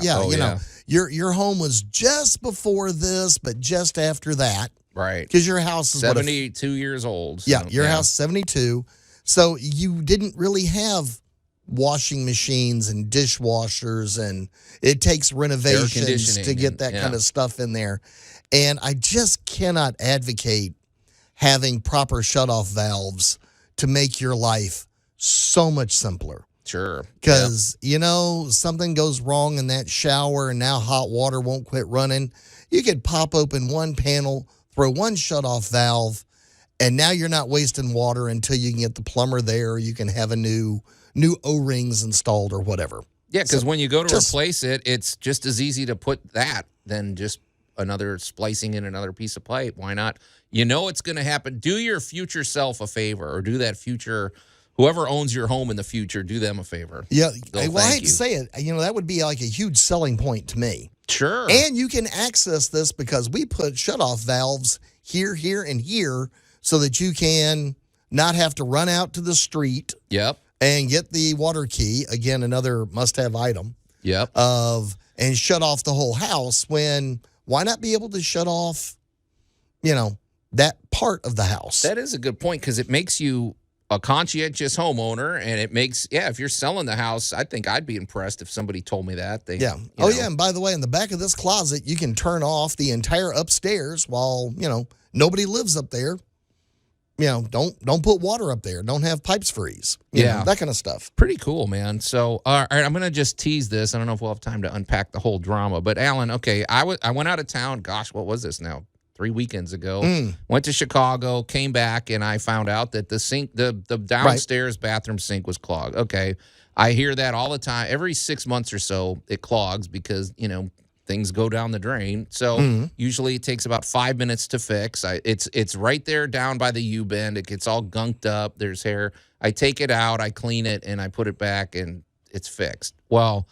Your home was just before this, but just after that. Right. Because your house is 72 years old. So, your house is 72. So you didn't really have washing machines and dishwashers, and it takes renovations to get that kind of stuff in there. And I just cannot advocate having proper shutoff valves to make your life so much simpler. Sure. Because, something goes wrong in that shower and now hot water won't quit running. You could pop open one panel, throw one shutoff valve, and now you're not wasting water until you can get the plumber there. You can have a new O-rings installed or whatever. Yeah, because when you go to replace it, it's just as easy to put that than just splicing in another piece of pipe. Why not? It's going to happen. Do your future self a favor, or do that future, whoever owns your home in the future, do them a favor. Yeah. Well, I hate to say it. That would be like a huge selling point to me. Sure. And you can access this because we put shutoff valves here, and here so that you can not have to run out to the street. Yep. And get the water key, again, another must-have item. Yep. And shut off the whole house why not be able to shut off, that part of the house? That is a good point, because it makes you a conscientious homeowner, and it makes, if you're selling the house, I think I'd be impressed if somebody told me that. And by the way, in the back of this closet, you can turn off the entire upstairs while, nobody lives up there. Don't put water up there. Don't have pipes freeze. You know, that kind of stuff. Pretty cool, man. So, all right, I'm going to just tease this. I don't know if we'll have time to unpack the whole drama. But, Allan, okay, I went out of town. Gosh, what was this now? 3 weekends ago. Went to Chicago, came back, and I found out that the sink, the downstairs bathroom sink was clogged. Okay. I hear that all the time. Every 6 months or so, it clogs because, things go down the drain. So usually it takes about 5 minutes to fix. It's right there down by the U-bend. It gets all gunked up. There's hair. I take it out, I clean it, and I put it back, and it's fixed. Well,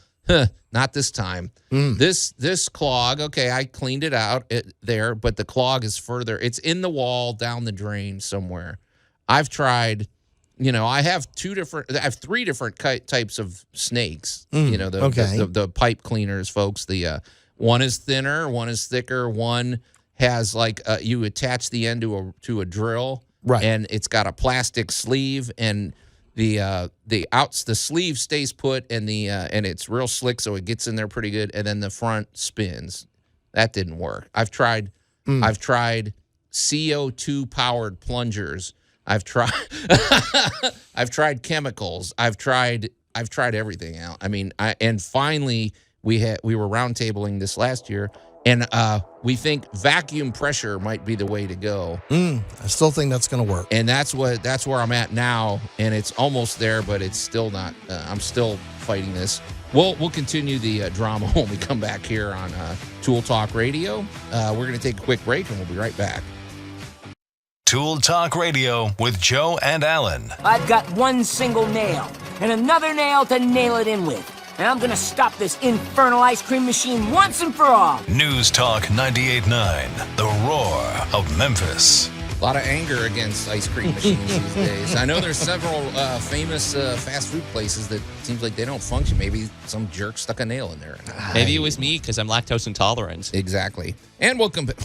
not this time. This clog, okay, I cleaned it out there, but the clog is further. It's in the wall down the drain somewhere. I've tried, I have three different types of snakes. The pipe cleaners, folks. The one is thinner, one is thicker, one has you attach the end to a drill, right? And it's got a plastic sleeve, and the sleeve stays put, and and it's real slick, so it gets in there pretty good, and then the front spins. That didn't work. I've tried CO2 powered plungers. I've tried chemicals. I've tried everything out. I mean, and finally we were roundtabling this last year, and we think vacuum pressure might be the way to go. I still think that's going to work. And that's where I'm at now, and it's almost there, but it's still not. I'm still fighting this. We'll continue the drama when we come back here on Tool Talk Radio. We're going to take a quick break, and we'll be right back. Tool Talk Radio with Joe and Allan. I've got one single nail and another nail to nail it in with. And I'm going to stop this infernal ice cream machine once and for all. News Talk 98.9, the roar of Memphis. A lot of anger against ice cream machines these days. I know there's several famous fast food places that seems like they don't function. Maybe some jerk stuck a nail in there. Maybe it was me because I'm lactose intolerant. Exactly. And welcome back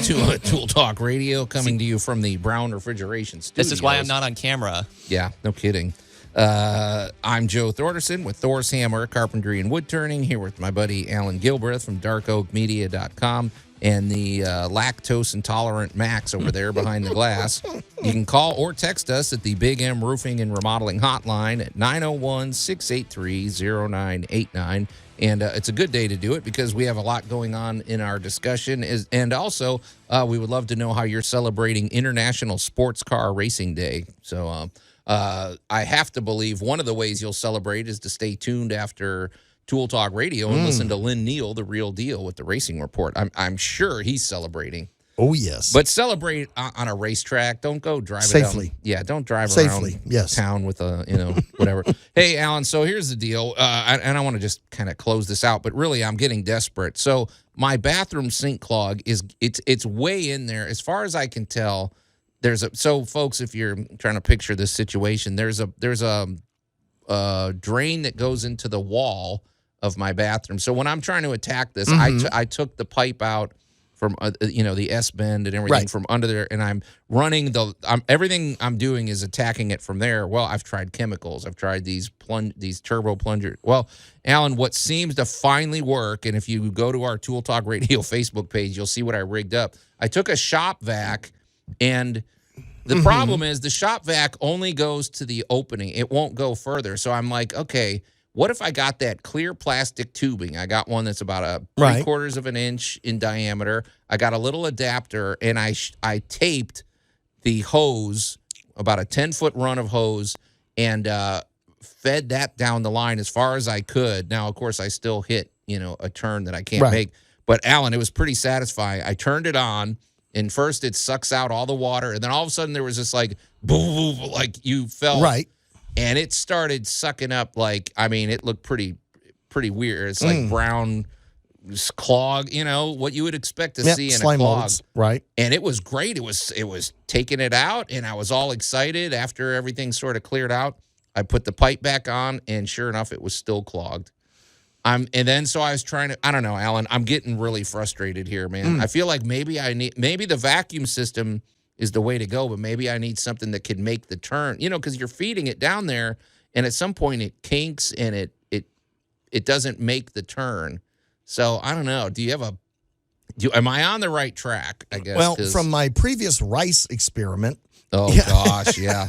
to Tool Talk Radio, coming to you from the Brown Refrigeration Studios. This is why I'm not on camera. Yeah, no kidding. I'm Joe Thorderson with Thor's Hammer, Carpentry and Wood Turning, here with my buddy Allan Gilbreth from darkoakmedia.com and the lactose intolerant Max over there behind the glass. You can call or text us at the Big M Roofing and Remodeling Hotline at 901-683-0989. And it's a good day to do it because we have a lot going on in our discussion. And also, we would love to know how you're celebrating International Sports Car Racing Day. So I have to believe one of the ways you'll celebrate is to stay tuned after Tool Talk Radio and listen to Lynn Neal, the real deal, with the Racing Report. I'm sure he's celebrating. Oh, yes. But celebrate on a racetrack. Don't go drive safely. Don't drive safely. around Yes. town with whatever. Hey, Allan, so here's the deal. And I want to just kind of close this out, but really I'm getting desperate. So my bathroom sink clog it's way in there. As far as I can tell, so folks, if you're trying to picture this situation, there's a drain that goes into the wall of my bathroom. So when I'm trying to attack this, I took the pipe out from the S bend and everything from under there, and I'm running everything I'm doing is attacking it from there. Well, I've tried chemicals. I've tried these turbo plungers. Well, Allan, what seems to finally work, and if you go to our Tool Talk Radio Facebook page, you'll see what I rigged up. I took a shop vac, and the problem is the shop vac only goes to the opening. It won't go further. So I'm like, okay, what if I got that clear plastic tubing? I got one that's about 3/4 of an inch in diameter. I got a little adapter, and I taped the hose, about a 10-foot run of hose, and fed that down the line as far as I could. Now, of course, I still hit, a turn that I can't make. But, Allan, it was pretty satisfying. I turned it on, and first it sucks out all the water, and then all of a sudden there was this like, boom, like you felt. Right. And it started sucking up it looked pretty weird. It's like brown clog, what you would expect to see in a clog. Molds. Right. And it was great. It was taking it out, and I was all excited after everything sort of cleared out. I put the pipe back on, and sure enough, it was still clogged. So I was trying to, I don't know, Allan, I'm getting really frustrated here, man. I feel like maybe the vacuum system is the way to go, but maybe I need something that could make the turn, because you're feeding it down there, and at some point it kinks and it doesn't make the turn. So I don't know. Am I on the right track, I guess? Well, from my previous rice experiment. Oh, gosh, yeah.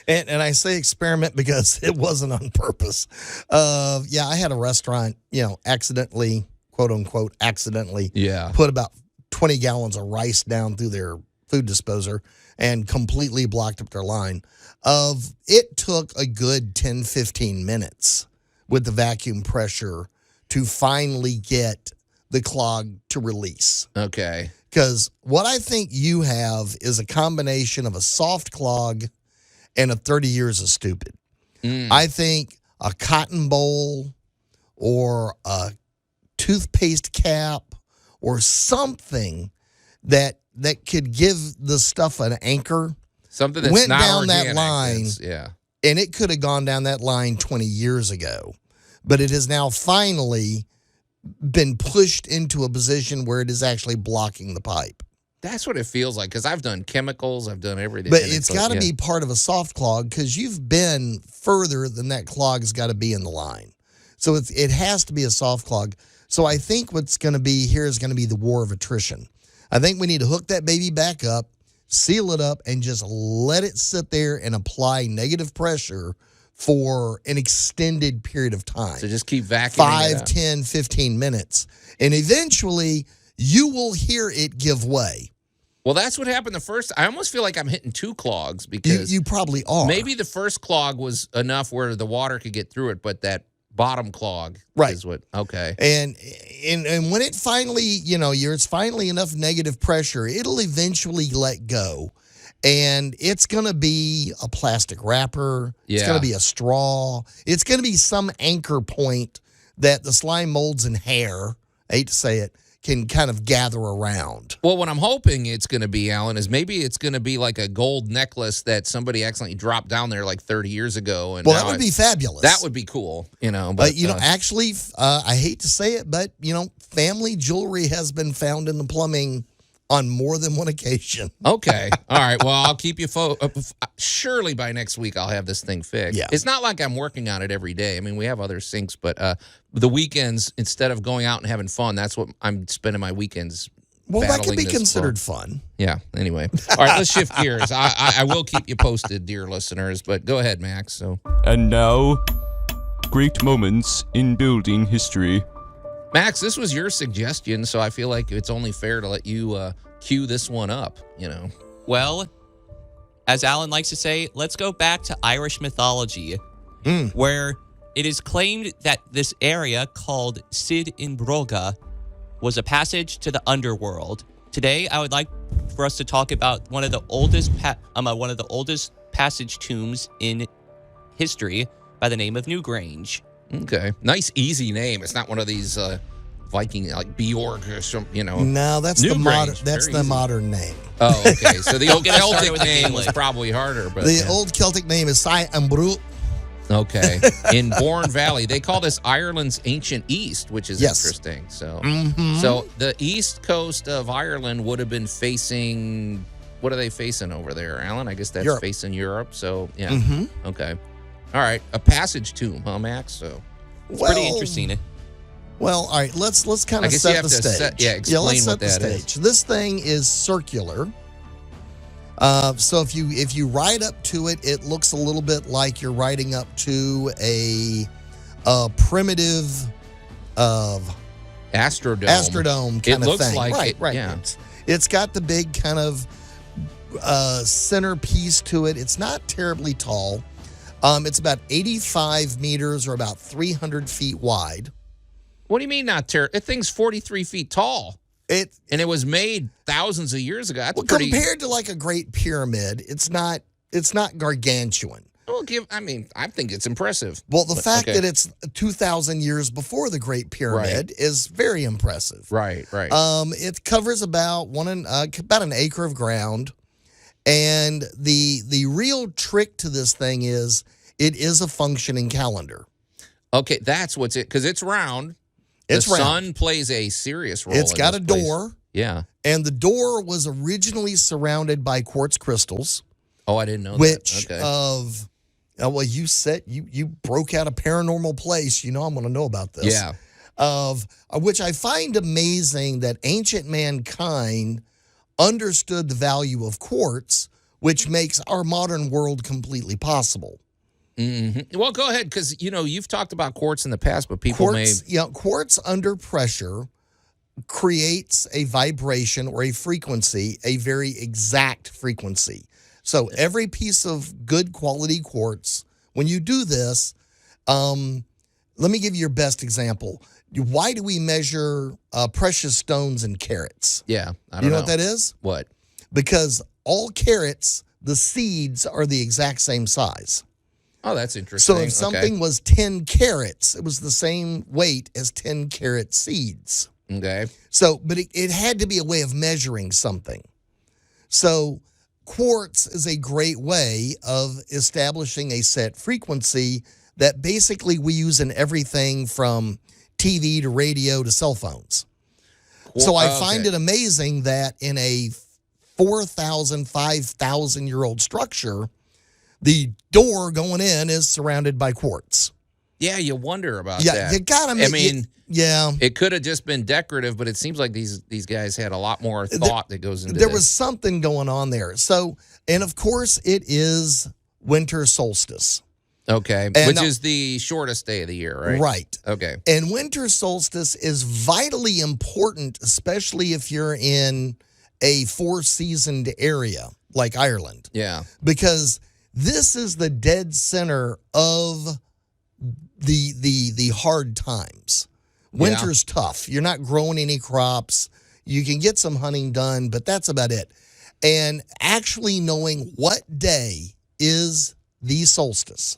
and I say experiment because it wasn't on purpose. I had a restaurant, accidentally, quote unquote, put about 20 gallons of rice down through their food disposer and completely blocked up their line. It took a good 10, 15 minutes with the vacuum pressure to finally get the clog to release. Okay. Because what I think you have is a combination of a soft clog and a 30 years of stupid. I think a cotton bowl or a toothpaste cap or something that could give the stuff an anchor. Something that's went not down organic. that line. Yeah. And it could have gone down that line 20 years ago. But it has now finally been pushed into a position where it is actually blocking the pipe. That's what it feels like, because I've done chemicals, I've done everything. But it's got to be part of a soft clog, because you've been further than that clog has got to be in the line. So it has to be a soft clog. So I think what's going to be here is going to be the war of attrition. I think we need to hook that baby back up, seal it up, and just let it sit there and apply negative pressure for an extended period of time. So just keep vacuuming 5, 10, 15 minutes. And eventually, you will hear it give way. Well, that's what happened the first. I almost feel like I'm hitting two clogs, because You probably are. maybe the first clog was enough where the water could get through it, but that bottom clog is what. Okay. And when it finally, it's finally enough negative pressure, it'll eventually let go. And it's going to be a plastic wrapper. It's going to be a straw. It's going to be some anchor point that the slime molds and hair, I hate to say it, can kind of gather around. Well, what I'm hoping it's going to be, Alan, is maybe it's going to be like a gold necklace that somebody accidentally dropped down there like 30 years ago. And that would be fabulous. That would be cool, But, actually, I hate to say it, but, family jewelry has been found in the plumbing on more than one occasion. Okay. All right. Well, I'll keep you surely by next week I'll have this thing fixed. Yeah. It's not like I'm working on it every day. I mean, we have other sinks, but the weekends, instead of going out and having fun, that's what I'm spending my weekends. Well, that could be this considered fun. Yeah. Anyway. All right, let's shift gears. I will keep you posted, dear listeners, but go ahead, Max. So. And now, great moments in building history. Max, this was your suggestion, so I feel like it's only fair to let you cue this one up, Well, as Allan likes to say, let's go back to Irish mythology, where it is claimed that this area called Sid in Broga was a passage to the underworld. Today, I would like for us to talk about one of the oldest passage tombs in history by the name of Newgrange. Okay. Nice, easy name. It's not one of these Viking, like Bjork or something, No, that's the modern name. Oh, okay. So the old Get us started Celtic with a name was Gaelic. probably harder. But The old Celtic name is Sai Ambru. Okay. In Bourne Valley. They call this Ireland's ancient east, which is interesting. So, so the east coast of Ireland would have been facing, what are they facing over there, Alan? I guess that's Europe. facing Europe. So, yeah. Okay. All right. A passage tomb, huh, Max? So It's pretty interesting. Well, all right, let's kind I of guess you set have the to stage. explain let's set what the that is. stage. This thing is circular. So if you ride up to it, it looks a little bit like you're riding up to a primitive Astrodome kind It of looks thing. like right. Yeah. It's got the big kind of centerpiece to it. It's not terribly tall. It's about 85 meters or about 300 feet wide. What do you mean not terrible? That thing's 43 feet tall. And it was made thousands of years ago. That's pretty. Compared to like a Great Pyramid, it's not gargantuan. Well, I think it's impressive. Well, the fact that it's 2,000 years before the Great Pyramid is very impressive. Right. It covers about an acre of ground, and the real trick to this thing is it is a functioning calendar. Okay, that's what's it, because it's round. The sun plays a serious role. It's got a door. Yeah. And the door was originally surrounded by quartz crystals. Oh, I didn't know which that. Okay. Well, you said you broke out a paranormal place. I'm going to know about this. Yeah. Which I find amazing that ancient mankind understood the value of quartz, which makes our modern world completely possible. Mm-hmm. Well, go ahead, because you've talked about quartz in the past, but quartz under pressure creates a vibration or a frequency, a very exact frequency. So every piece of good quality quartz, when you do this, let me give you your best example. Why do we measure precious stones in carats? Yeah, I don't You know what that is? What? Because all carats, the seeds are the exact same size. Oh, that's interesting. So if something was 10 carats, it was the same weight as 10 carat seeds. Okay. So, but it had to be a way of measuring something. So quartz is a great way of establishing a set frequency that basically we use in everything from TV to radio to cell phones. So I find it amazing that in a 4,000, 5,000-year-old structure, the door going in is surrounded by quartz. Yeah, you wonder about Yeah, that. you gotta make. I mean, yeah, it could have just been decorative, but it seems like these guys had a lot more thought that goes into there this. was something going on there. So, and of course, it is winter solstice. Okay, And which now- is the shortest day of the year, right? Right. Okay. And winter solstice is vitally important, especially if you're in a four-seasoned area like Ireland, Yeah. because this is the dead center of the hard times. Winter's tough. You're not growing any crops. You can get some hunting done, but that's about it. And actually knowing what day is the solstice.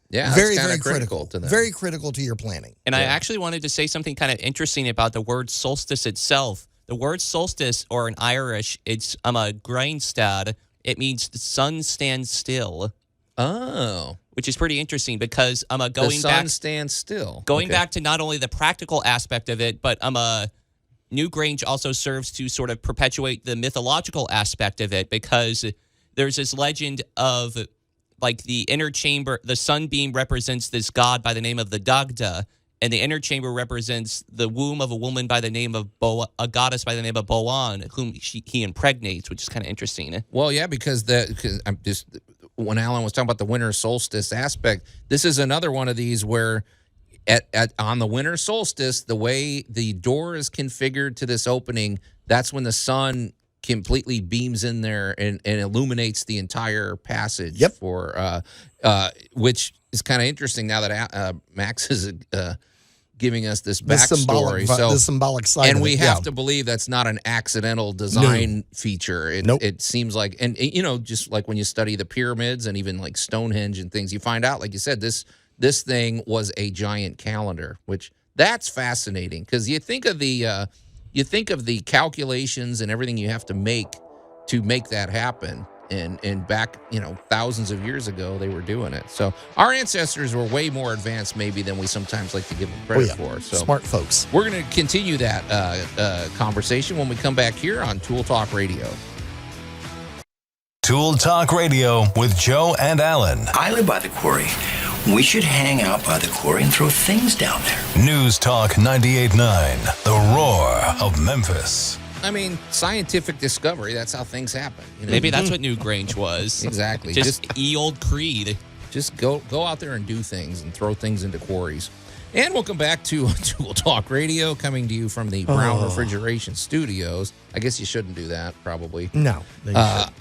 Yeah. Very, that's very kinda critical to them. Very critical to your planning. And I actually wanted to say something kind of interesting about the word solstice itself. The word solstice, or in Irish, it's a grindstad. It means the sun stands still. Oh. Which is pretty interesting because The going sun back stands still. going Okay. back to not only the practical aspect of it, but Newgrange also serves to sort of perpetuate the mythological aspect of it, because there's this legend of like the inner chamber, the sunbeam represents this god by the name of the Dagda, and the inner chamber represents the womb of a woman by the name of a goddess by the name of Boan, whom he impregnates, which is kind of interesting. Well, yeah, because I'm just when Allan was talking about the winter solstice aspect, this is another one of these where on the winter solstice, the way the door is configured to this opening, that's when the sun completely beams in there and illuminates the entire passage. Yep. For which is kind of interesting now that Max is giving us this backstory. The symbolic side and of we it, have yeah. to believe that's not an accidental design feature. It seems like, and just like when you study the pyramids and even like Stonehenge and things, you find out, like you said, this thing was a giant calendar, which that's fascinating because you think of the calculations and everything you have to make that happen. And back, thousands of years ago, they were doing it. So our ancestors were way more advanced maybe than we sometimes like to give them credit for. So smart folks. We're going to continue that conversation when we come back here on Tool Talk Radio. Tool Talk Radio with Joe and Allan. I live by the quarry. We should hang out by the quarry and throw things down there. News Talk 98.9, the roar of Memphis. I mean, scientific discovery, that's how things happen. Maybe that's what Newgrange was. Exactly. Just old creed. Just go out there and do things and throw things into quarries. And welcome back to Tool Talk Radio, coming to you from the Brown Refrigeration Studios. I guess you shouldn't do that, probably. No.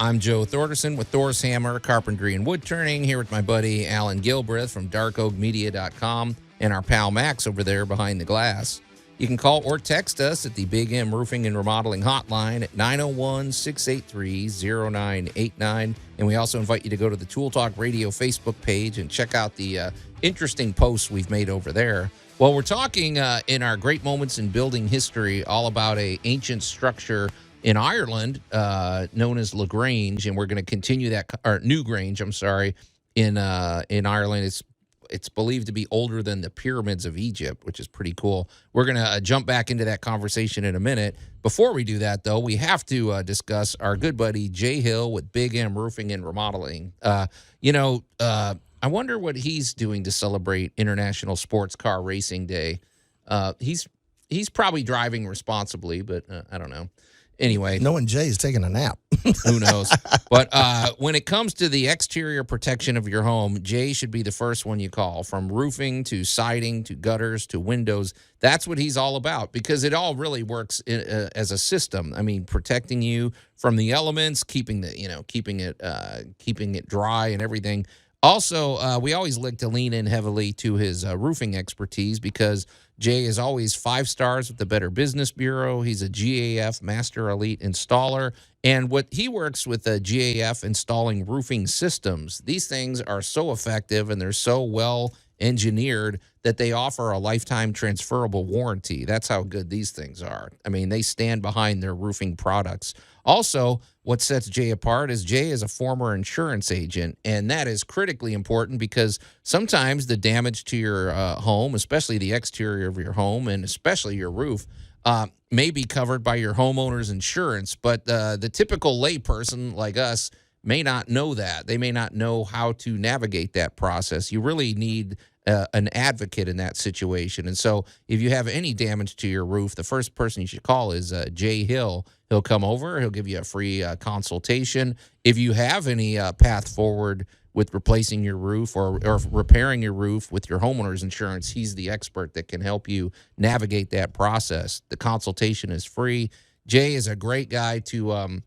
I'm Joe Thorderson with Thor's Hammer, Carpentry and Wood Turning, here with my buddy Allan Gilbreth from darkoakmedia.com and our pal Max over there behind the glass. You can call or text us at the Big M Roofing and Remodeling Hotline at 901-683-0989. And we also invite you to go to the Tool Talk Radio Facebook page and check out the interesting posts we've made over there. Well, we're talking in our Great Moments in Building History all about an ancient structure in Ireland known as Newgrange, and we're going to continue that, or Newgrange, I'm sorry, in Ireland. It's believed to be older than the pyramids of Egypt, which is pretty cool. We're going to jump back into that conversation in a minute. Before we do that, though, we have to discuss our good buddy Jay Hill with Big M Roofing and Remodeling. I wonder what he's doing to celebrate International Sports Car Racing Day. He's probably driving responsibly, but I don't know. Anyway, knowing Jay's taking a nap. who knows? But when it comes to the exterior protection of your home, Jay should be the first one you call. From roofing to siding to gutters to windows, that's what he's all about, because it all really works as a system. I mean, protecting you from the elements, keeping it dry and everything. Also, we always like to lean in heavily to his roofing expertise, because Jay is always 5 stars with the Better Business Bureau. He's a GAF Master Elite Installer. And what he works with GAF installing roofing systems. These things are so effective and they're so well engineered that they offer a lifetime transferable warranty. That's how good these things are. I mean, they stand behind their roofing products. Also, what sets Jay apart is Jay is a former insurance agent, and that is critically important, because sometimes the damage to your home, especially the exterior of your home and especially your roof, may be covered by your homeowner's insurance, but the typical layperson like us may not know that. They may not know how to navigate that process. You really need an advocate in that situation. And so if you have any damage to your roof, the first person you should call is Jay Hill. He'll come over. He'll give you a free consultation. If you have any path forward with replacing your roof or repairing your roof with your homeowner's insurance, he's the expert that can help you navigate that process. The consultation is free. Jay is a great guy to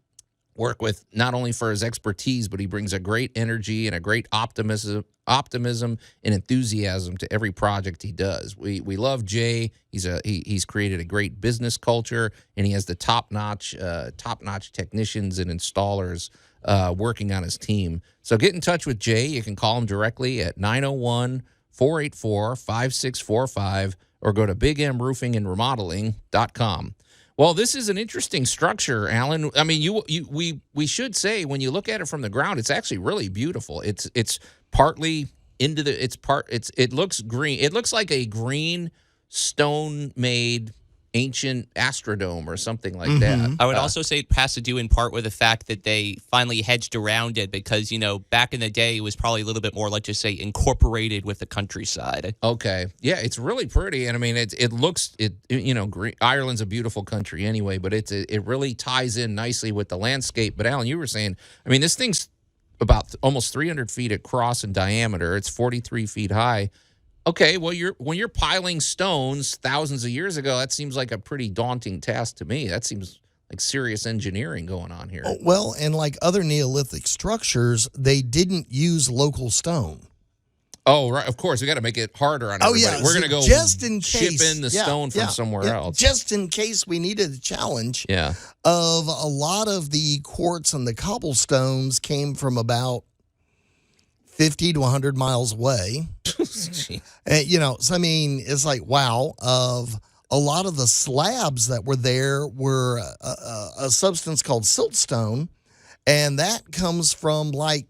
work with, not only for his expertise, but he brings a great energy and a great optimism and enthusiasm to every project he does. We love Jay. He's created a great business culture, and he has the top-notch technicians and installers working on his team. So get in touch with Jay. You can call him directly at 901-484-5645 or go to bigmroofingandremodeling.com. Well, this is an interesting structure, Allan. I mean, we should say, when you look at it from the ground, it's actually really beautiful. It's partly it looks green. It looks like a green stone-made ancient Astrodome or something like that. I would also say it has to do in part with the fact that they finally hedged around it, because, back in the day, it was probably a little bit more, let's just say, incorporated with the countryside. Okay. Yeah, it's really pretty. And I mean, it looks, green. Ireland's a beautiful country anyway, but it really ties in nicely with the landscape. But Allan, you were saying, I mean, this thing's about almost 300 feet across in diameter. It's 43 feet high. Okay, well, when you're piling stones thousands of years ago, that seems like a pretty daunting task to me. That seems like serious engineering going on here. Oh, well, and like other Neolithic structures, they didn't use local stone. Oh, right. Of course, we got to make it harder on everybody. Yeah. We're going to go just in case, ship in the stone from somewhere else. Just in case we needed a challenge. Yeah. Of a lot of the quartz and the cobblestones came from about 50 to 100 miles away. And, so I mean, it's like, wow, of a lot of the slabs that were there were a substance called siltstone, and that comes from like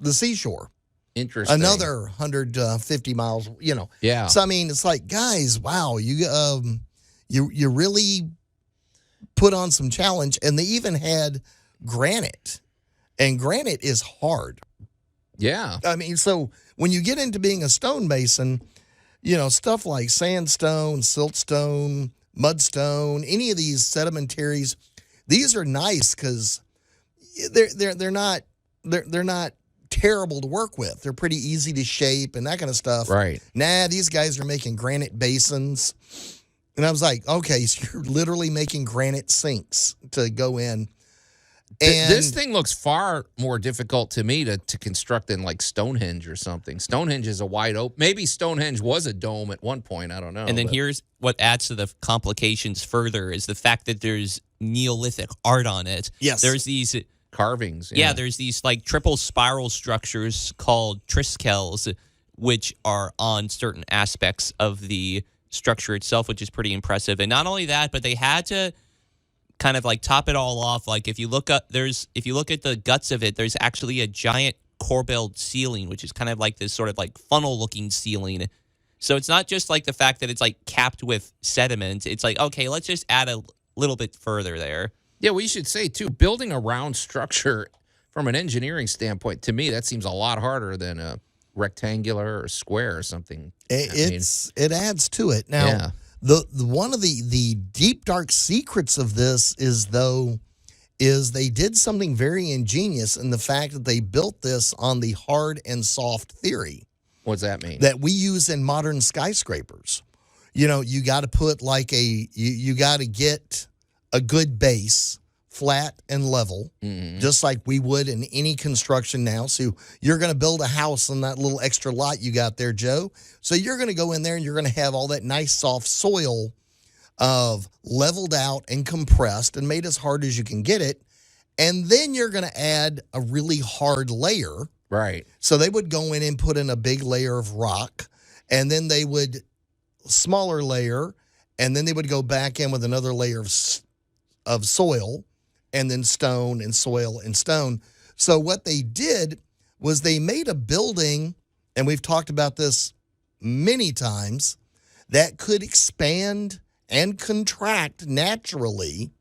the seashore. Interesting. Another 150 miles, Yeah. So I mean, it's like, guys, wow, you really put on some challenge, and they even had granite, and granite is hard. Yeah. I mean, so when you get into being a stonemason, stuff like sandstone, siltstone, mudstone, any of these sedimentaries, these are nice because they're not terrible to work with. They're pretty easy to shape and that kind of stuff. Right. Nah, these guys are making granite basins. And I was like, okay, so you're literally making granite sinks to go in. And this thing looks far more difficult to me to construct than like Stonehenge or something. Stonehenge is a wide open. Maybe Stonehenge was a dome at one point. I don't know. And then here's what adds to the complications further is the fact that there's Neolithic art on it. Yes. There's these carvings. Yeah, there's these like triple spiral structures called triskels, which are on certain aspects of the structure itself, which is pretty impressive. And not only that, but they had to kind of like top it all off. Like if you look at the guts of it, there's actually a giant corbelled ceiling, which is kind of like this sort of like funnel looking ceiling. So it's not just like the fact that it's like capped with sediment. It's like, okay, let's just add a little bit further there. Yeah, we should say too, building a round structure from an engineering standpoint, to me, that seems a lot harder than a rectangular or square or something. It adds to it. Now, The one of the deep dark secrets of this is they did something very ingenious in the fact that they built this on the hard and soft theory. What's that mean? That we use in modern skyscrapers. You know, you got to put like you got to get a good base, flat and level, just like we would in any construction now. So you're going to build a house on that little extra lot you got there, Joe. So you're going to go in there and you're going to have all that nice soft soil of leveled out and compressed and made as hard as you can get it. And then you're going to add a really hard layer. Right. So they would go in and put in a big layer of rock, and then they would smaller layer, and then they would go back in with another layer of soil, and then stone and soil and stone. So what they did was they made a building, and we've talked about this many times, that could expand and contract naturally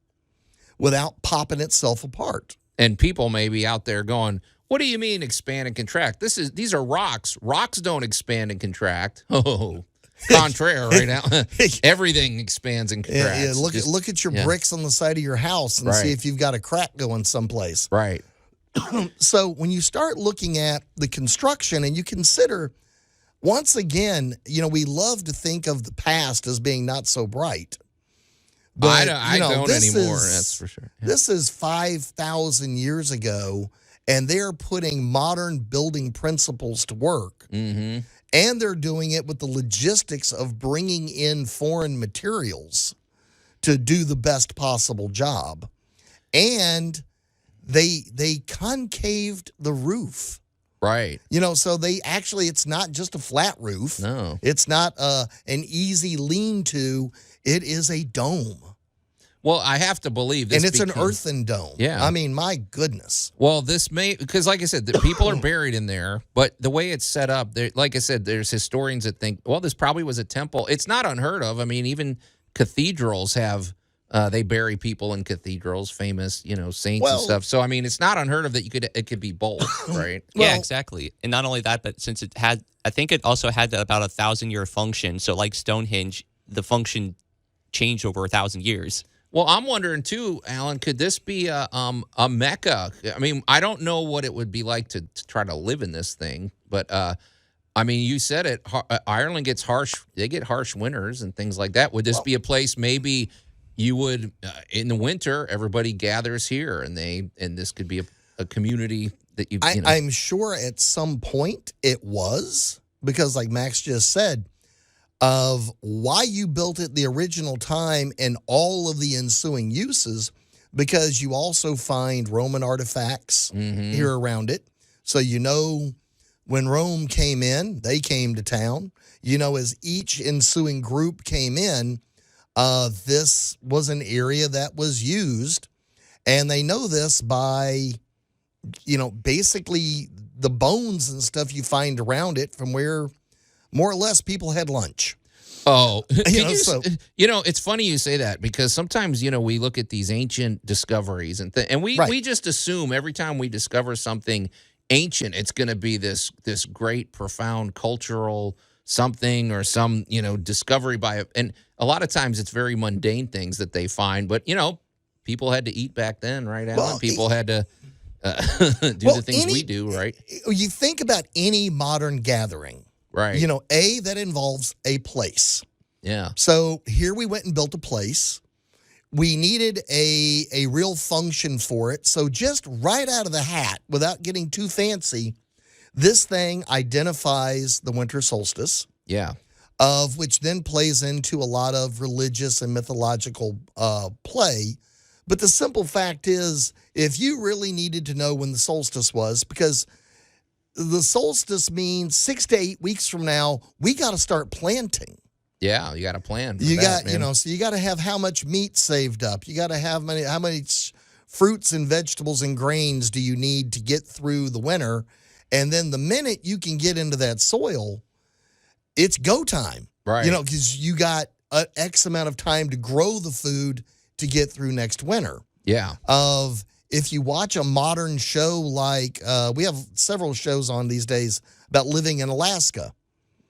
without popping itself apart. And people may be out there going, what do you mean expand and contract? These are rocks. Rocks don't expand and contract. Oh, contraire right now. Everything expands and contracts. Yeah, look at your bricks on the side of your house and see if you've got a crack going someplace. Right. So when you start looking at the construction and you consider, once again, you know, we love to think of the past as being not so bright. But, I don't anymore, that's for sure. Yeah. This is 5,000 years ago, and they're putting modern building principles to work. Mm-hmm. And they're doing it with the logistics of bringing in foreign materials to do the best possible job. And they concaved the roof. Right. You know, so it's not just a flat roof. No. It's not an easy lean-to. It is a dome. Well, I have to believe this. And it's an earthen dome. Yeah. I mean, my goodness. Well, because like I said, the people are buried in there, but the way it's set up, like I said, there's historians that think, well, this probably was a temple. It's not unheard of. I mean, even cathedrals have, they bury people in cathedrals, famous, saints and stuff. So, I mean, it's not unheard of that it could be both, right? Yeah, exactly. And not only that, but since I think it also had about 1,000-year function. So like Stonehenge, the function changed over 1,000 years. Well, I'm wondering too, Allan, could this be a mecca? I mean, I don't know what it would be like to try to live in this thing, but I mean, you said it. Ireland gets harsh; they get harsh winters and things like that. Would this be a place maybe you would in the winter everybody gathers here, and this could be a community that you? I'm sure at some point it was, because, like Max just said, of why you built it the original time and all of the ensuing uses, because you also find Roman artifacts here around it. So when Rome came in, they came to town. As each ensuing group came in, this was an area that was used. And they know this by, basically the bones and stuff you find around it from where more or less people had lunch. Oh, it's funny you say that, because sometimes, we look at these ancient discoveries and we just assume every time we discover something ancient, it's going to be this great, profound cultural something or some, discovery and a lot of times it's very mundane things that they find. But, people had to eat back then, right, Allan? Well, people had to do the things we do, right? You think about any modern gathering. Right. That involves a place. Yeah. So here we went and built a place. We needed a real function for it. So just right out of the hat, without getting too fancy, this thing identifies the winter solstice. Yeah. Of which then plays into a lot of religious and mythological play. But the simple fact is, if you really needed to know when the solstice was, because the solstice means 6 to 8 weeks from now, we got to start planting. Yeah, you got to plan. So you got to have how much meat saved up. You got to have how many fruits and vegetables and grains do you need to get through the winter? And then the minute you can get into that soil, it's go time. Right. Because you got an X amount of time to grow the food to get through next winter. Yeah. If you watch a modern show like, we have several shows on these days about living in Alaska.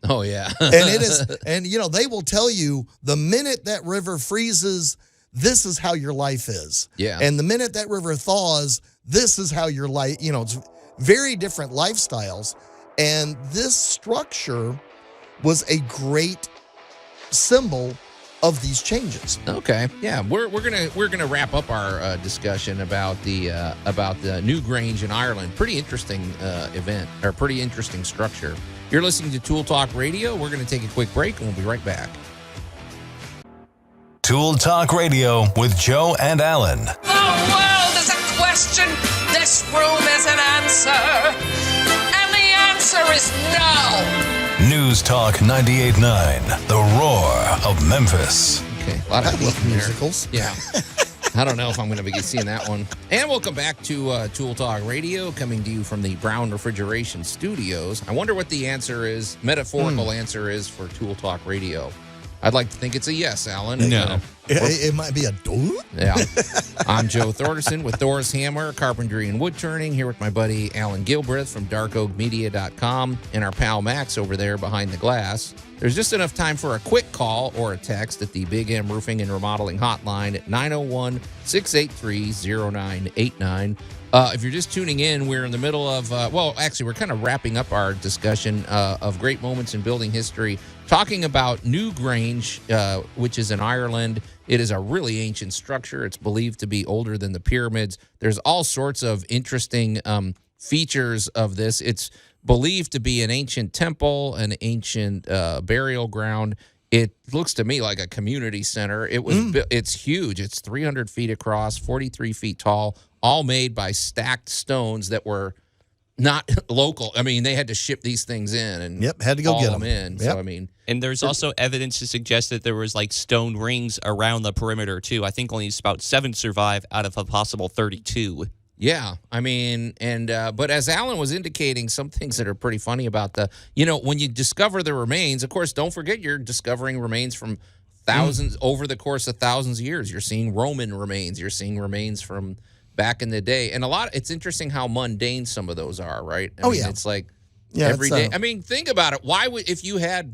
Oh, yeah. And it is, and they will tell you the minute that river freezes, this is how your life is. Yeah. And the minute that river thaws, this is how your life, it's very different lifestyles. And this structure was a great symbol of these changes. Okay, yeah, we're gonna wrap up our discussion about the Newgrange in Ireland. Pretty interesting event, or pretty interesting structure. You're listening to Tool Talk Radio. We're gonna take a quick break, and we'll be right back. Tool Talk Radio with Joe and Allan. The world is a question. This room is an answer. And the answer is no. News Talk 98.9, the roar of Memphis. Okay, a lot of love musicals. Yeah. I don't know if I'm going to be seeing that one. And welcome back to Tool Talk Radio, coming to you from the Brown Refrigeration Studios. I wonder what the answer is, metaphorical answer is for Tool Talk Radio. I'd like to think it's a yes, Allan. No. It might be a door. Yeah. I'm Joe Thorderson with Thor's Hammer, Carpentry and Wood Turning, here with my buddy Allan Gilbreth from darkoakmedia.com and our pal Max over there behind the glass. There's just enough time for a quick call or a text at the Big M Roofing and Remodeling Hotline at 901-683-0989. If you're just tuning in, we're in the middle of, we're kind of wrapping up our discussion of great moments in building history, talking about Newgrange, which is in Ireland. It is a really ancient structure. It's believed to be older than the pyramids. There's all sorts of interesting features of this. It's believed to be an ancient temple, an ancient burial ground. It looks to me like a community center. It's huge. It's 300 feet across, 43 feet tall, all made by stacked stones that were not local. I mean, they had to ship these things in and had to go get them in. Yep. So, I mean, and there's also evidence to suggest that there was like stone rings around the perimeter too. I think only about 7 survive out of a possible 32. yeah, I mean, but as Allan was indicating, some things that are pretty funny about when you discover the remains, of course, don't forget you're discovering remains from thousands over the course of thousands of years. You're seeing Roman remains. You're seeing remains from back in the day. And it's interesting how mundane some of those are, right? I mean, it's like every day. I mean, think about it. Why would, if you had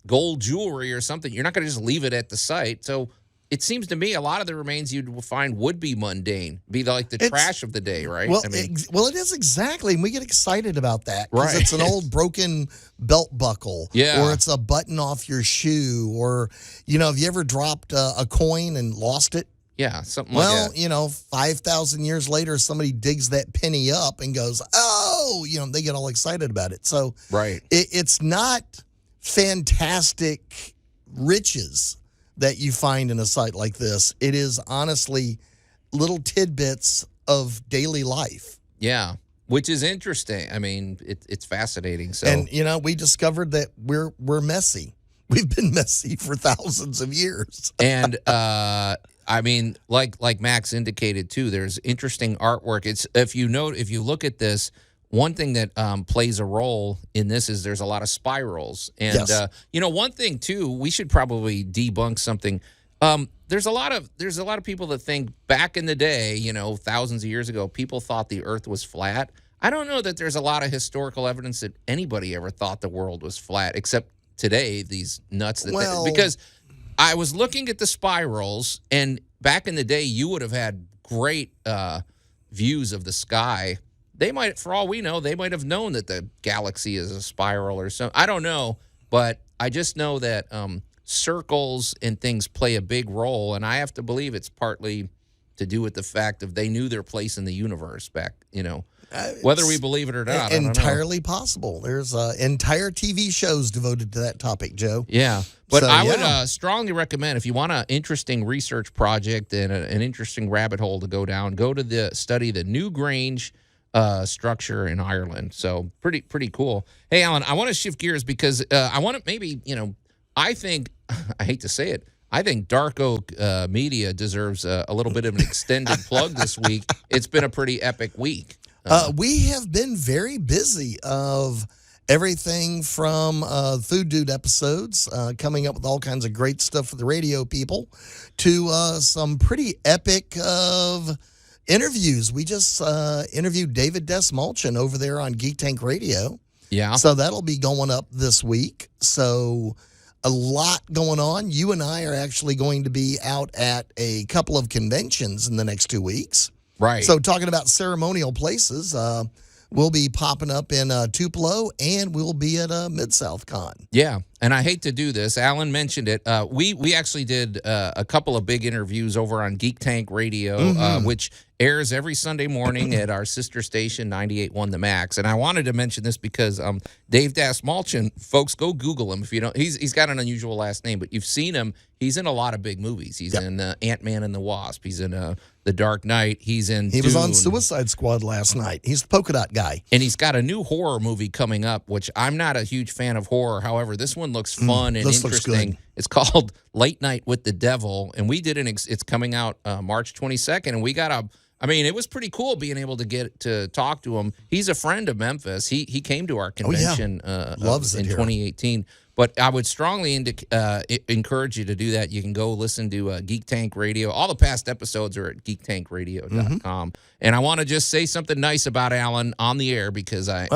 gold jewelry or something, you're not going to just leave it at the site. So it seems to me a lot of the remains you'd find would be mundane, be like the trash of the day, right? Well, I mean, it is exactly. And we get excited about that. Right. It's an old broken belt buckle. Yeah. Or it's a button off your shoe. Or, have you ever dropped a coin and lost it? yeah, something like that. Well, 5,000 years later, somebody digs that penny up and goes, oh, they get all excited about it. So Right. It's not fantastic riches that you find in a site like this. It is honestly little tidbits of daily life. Yeah, which is interesting. I mean, it's fascinating. So, And, we discovered that we're messy. We've been messy for thousands of years. and I mean, like Max indicated too, there's interesting artwork. It's if you look at this, one thing that plays a role in this is there's a lot of spirals. And Yes. One thing too, we should probably debunk something. There's a lot of people that think back in the day, thousands of years ago, people thought the earth was flat. I don't know that there's a lot of historical evidence that anybody ever thought the world was flat, except today, these nuts because I was looking at the spirals, and back in the day, you would have had great views of the sky. They might, for all we know, they might have known that the galaxy is a spiral or something. I don't know, but I just know that circles and things play a big role, and I have to believe it's partly to do with the fact of they knew their place in the universe back, whether we believe it or not. I don't know. Entirely possible. There's entire TV shows devoted to that topic, Joe. Yeah. But So, I yeah. would strongly recommend, if you want an interesting research project and an interesting rabbit hole to go down, go to study the Newgrange structure in Ireland. So pretty cool. Hey, Allan, I want to shift gears because I want to maybe, I think, I hate to say it, I think Dark Oak Media deserves a little bit of an extended plug this week. It's been a pretty epic week. We have been very busy of everything from Food Dude episodes, coming up with all kinds of great stuff for the radio people, to some pretty epic of interviews. We just interviewed David Desmulchin over there on Geek Tank Radio. Yeah. So that'll be going up this week. So a lot going on. You and I are actually going to be out at a couple of conventions in the next 2 weeks. Right. So talking about ceremonial places, we'll be popping up in Tupelo, and we'll be at Mid-South Con. Yeah, and I hate to do this. Allan mentioned it. We actually did a couple of big interviews over on Geek Tank Radio, which airs every Sunday morning at our sister station, 98.1 The Max. And I wanted to mention this because Dave Dasmalchian, folks, go Google him if you don't. He's got an unusual last name, but you've seen him. He's in a lot of big movies. He's in Ant-Man and the Wasp. He's in The Dark Knight. He's in He Dune. was on Suicide Squad last night. He's the polka dot guy. And he's got a new horror movie coming up, which I'm not a huge fan of horror. However, this one looks fun and this looks interesting. good. It's called Late Night with the Devil, and we did it's coming out March 22nd, and we got it was pretty cool being able to get to talk to him. He's a friend of Memphis. He came to our convention Loves it in here. 2018. But I would strongly encourage you to do that. You can go listen to Geek Tank Radio. All the past episodes are at geektankradio.com. And I want to just say something nice about Allan on the air because I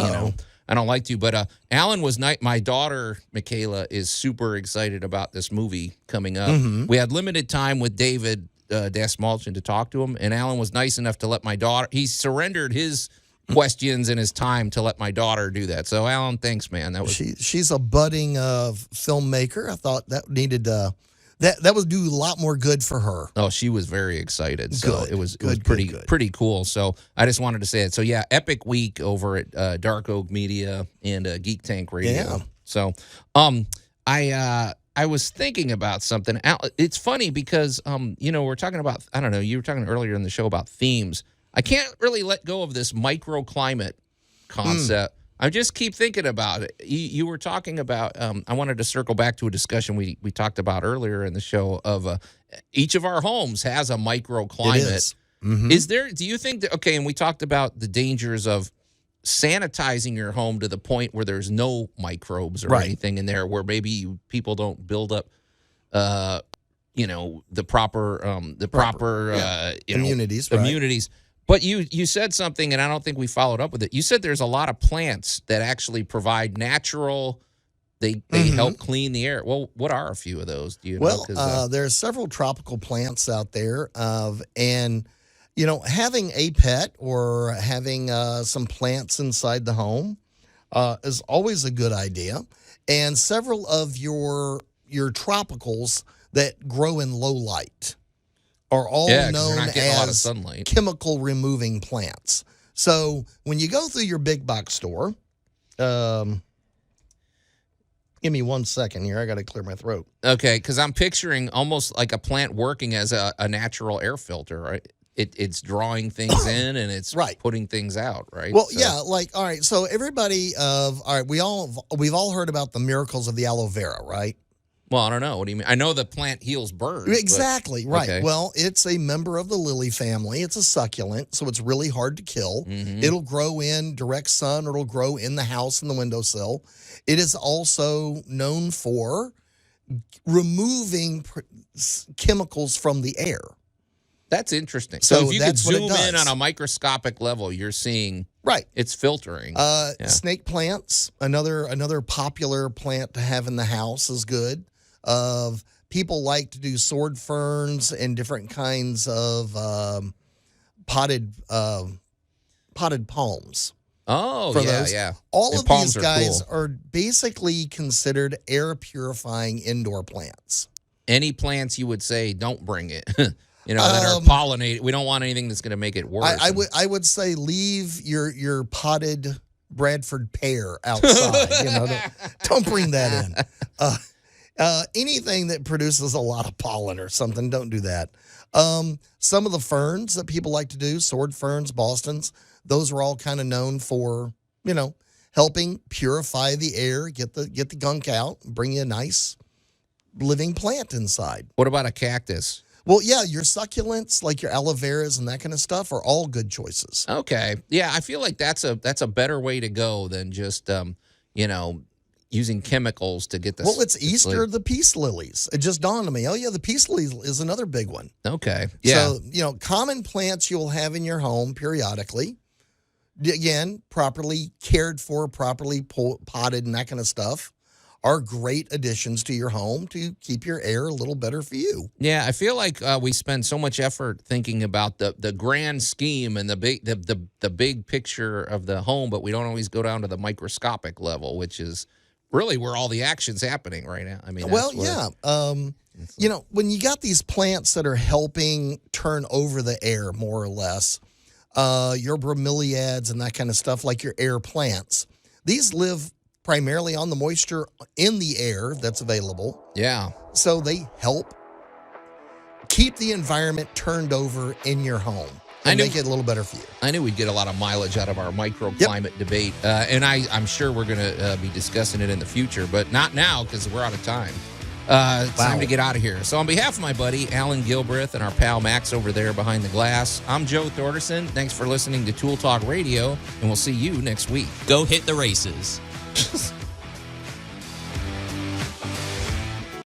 don't like to. But Allan was my daughter, Michaela, is super excited about this movie coming up. We had limited time with David Dasmalchian to talk to him, and Allan was nice enough to let my daughter. He surrendered his questions and his time to let my daughter do that. So, Allan, thanks, man. That was She's a budding filmmaker. I thought that needed that would do a lot more good for her. Oh, she was very excited. So Good. it was Good, pretty cool. So I just wanted to say it. So yeah, epic week over at Dark Oak Media and Geek Tank Radio. Yeah. So I was thinking about something. It's funny because we're talking about, I don't know, you were talking earlier in the show about themes. I can't really let go of this microclimate concept. I just keep thinking about it. You were talking about, I wanted to circle back to a discussion we talked about earlier in the show of each of our homes has a microclimate. It is. Is there, do you think that, okay, and we talked about the dangers of sanitizing your home to the point where there's no microbes or anything in there, where maybe people don't build up, the proper immunities. Immunities. But you said something, and I don't think we followed up with it. You said there's a lot of plants that actually provide natural. They help clean the air. Well, what are a few of those? Do you know? Well, there are several tropical plants out there, and having a pet or having some plants inside the home is always a good idea. And several of your tropicals that grow in low light are all known as chemical removing plants. So when you go through your big box store, give me 1 second here. I got to clear my throat. Okay, because I'm picturing almost like a plant working as a natural air filter, right? It's drawing things in and it's putting things out, right? Well, all right. So we've all heard about the miracles of the aloe vera, right? Well, I don't know. What do you mean? I know the plant heals birds. Exactly, right. Okay. Well, it's a member of the lily family. It's a succulent, so it's really hard to kill. It'll grow in direct sun, or it'll grow in the house in the windowsill. It is also known for removing chemicals from the air. That's interesting. So if you could that's what it zoom in does. on a microscopic level, you're seeing it's filtering. Snake plants, another popular plant to have in the house is good. People like to do sword ferns and different kinds of potted palms. Oh, for yeah, those. yeah. All And of palms these are guys cool. are basically considered air purifying indoor plants. Any plants you would say don't bring it, that are pollinated. We don't want anything that's going to make it worse. I would say leave your potted Bradford pear outside. Don't bring that in. Anything that produces a lot of pollen or something, don't do that. Some of the ferns that people like to do, sword ferns, Bostons, those are all kind of known for, helping purify the air, get the gunk out, bring you a nice living plant inside. What about a cactus? Well, yeah, your succulents, like your aloe veras and that kind of stuff, are all good choices. Okay. Yeah, I feel like that's a better way to go than just using chemicals to get the. Well, it's Easter, the peace lilies. It just dawned on me. Oh, yeah, the peace lily is another big one. Okay. Yeah. So, common plants you'll have in your home periodically. again, properly cared for, properly potted and that kind of stuff, are great additions to your home to keep your air a little better for you. Yeah, I feel like we spend so much effort thinking about the grand scheme and the big picture of the home, but we don't always go down to the microscopic level, which is really where all the action's happening right now. I mean, you know, when you got these plants that are helping turn over the air, more or less, your bromeliads and that kind of stuff, like your air plants, these live primarily on the moisture in the air that's available. Yeah. So they help keep the environment turned over in your home and make it a little better for you. I knew we'd get a lot of mileage out of our microclimate debate, and I'm sure we're going to be discussing it in the future, but not now because we're out of time. It's time to get out of here. So on behalf of my buddy Allan Gilbreth and our pal Max over there behind the glass, I'm Joe Thorderson. Thanks for listening to Tool Talk Radio, and we'll see you next week. Go hit the races.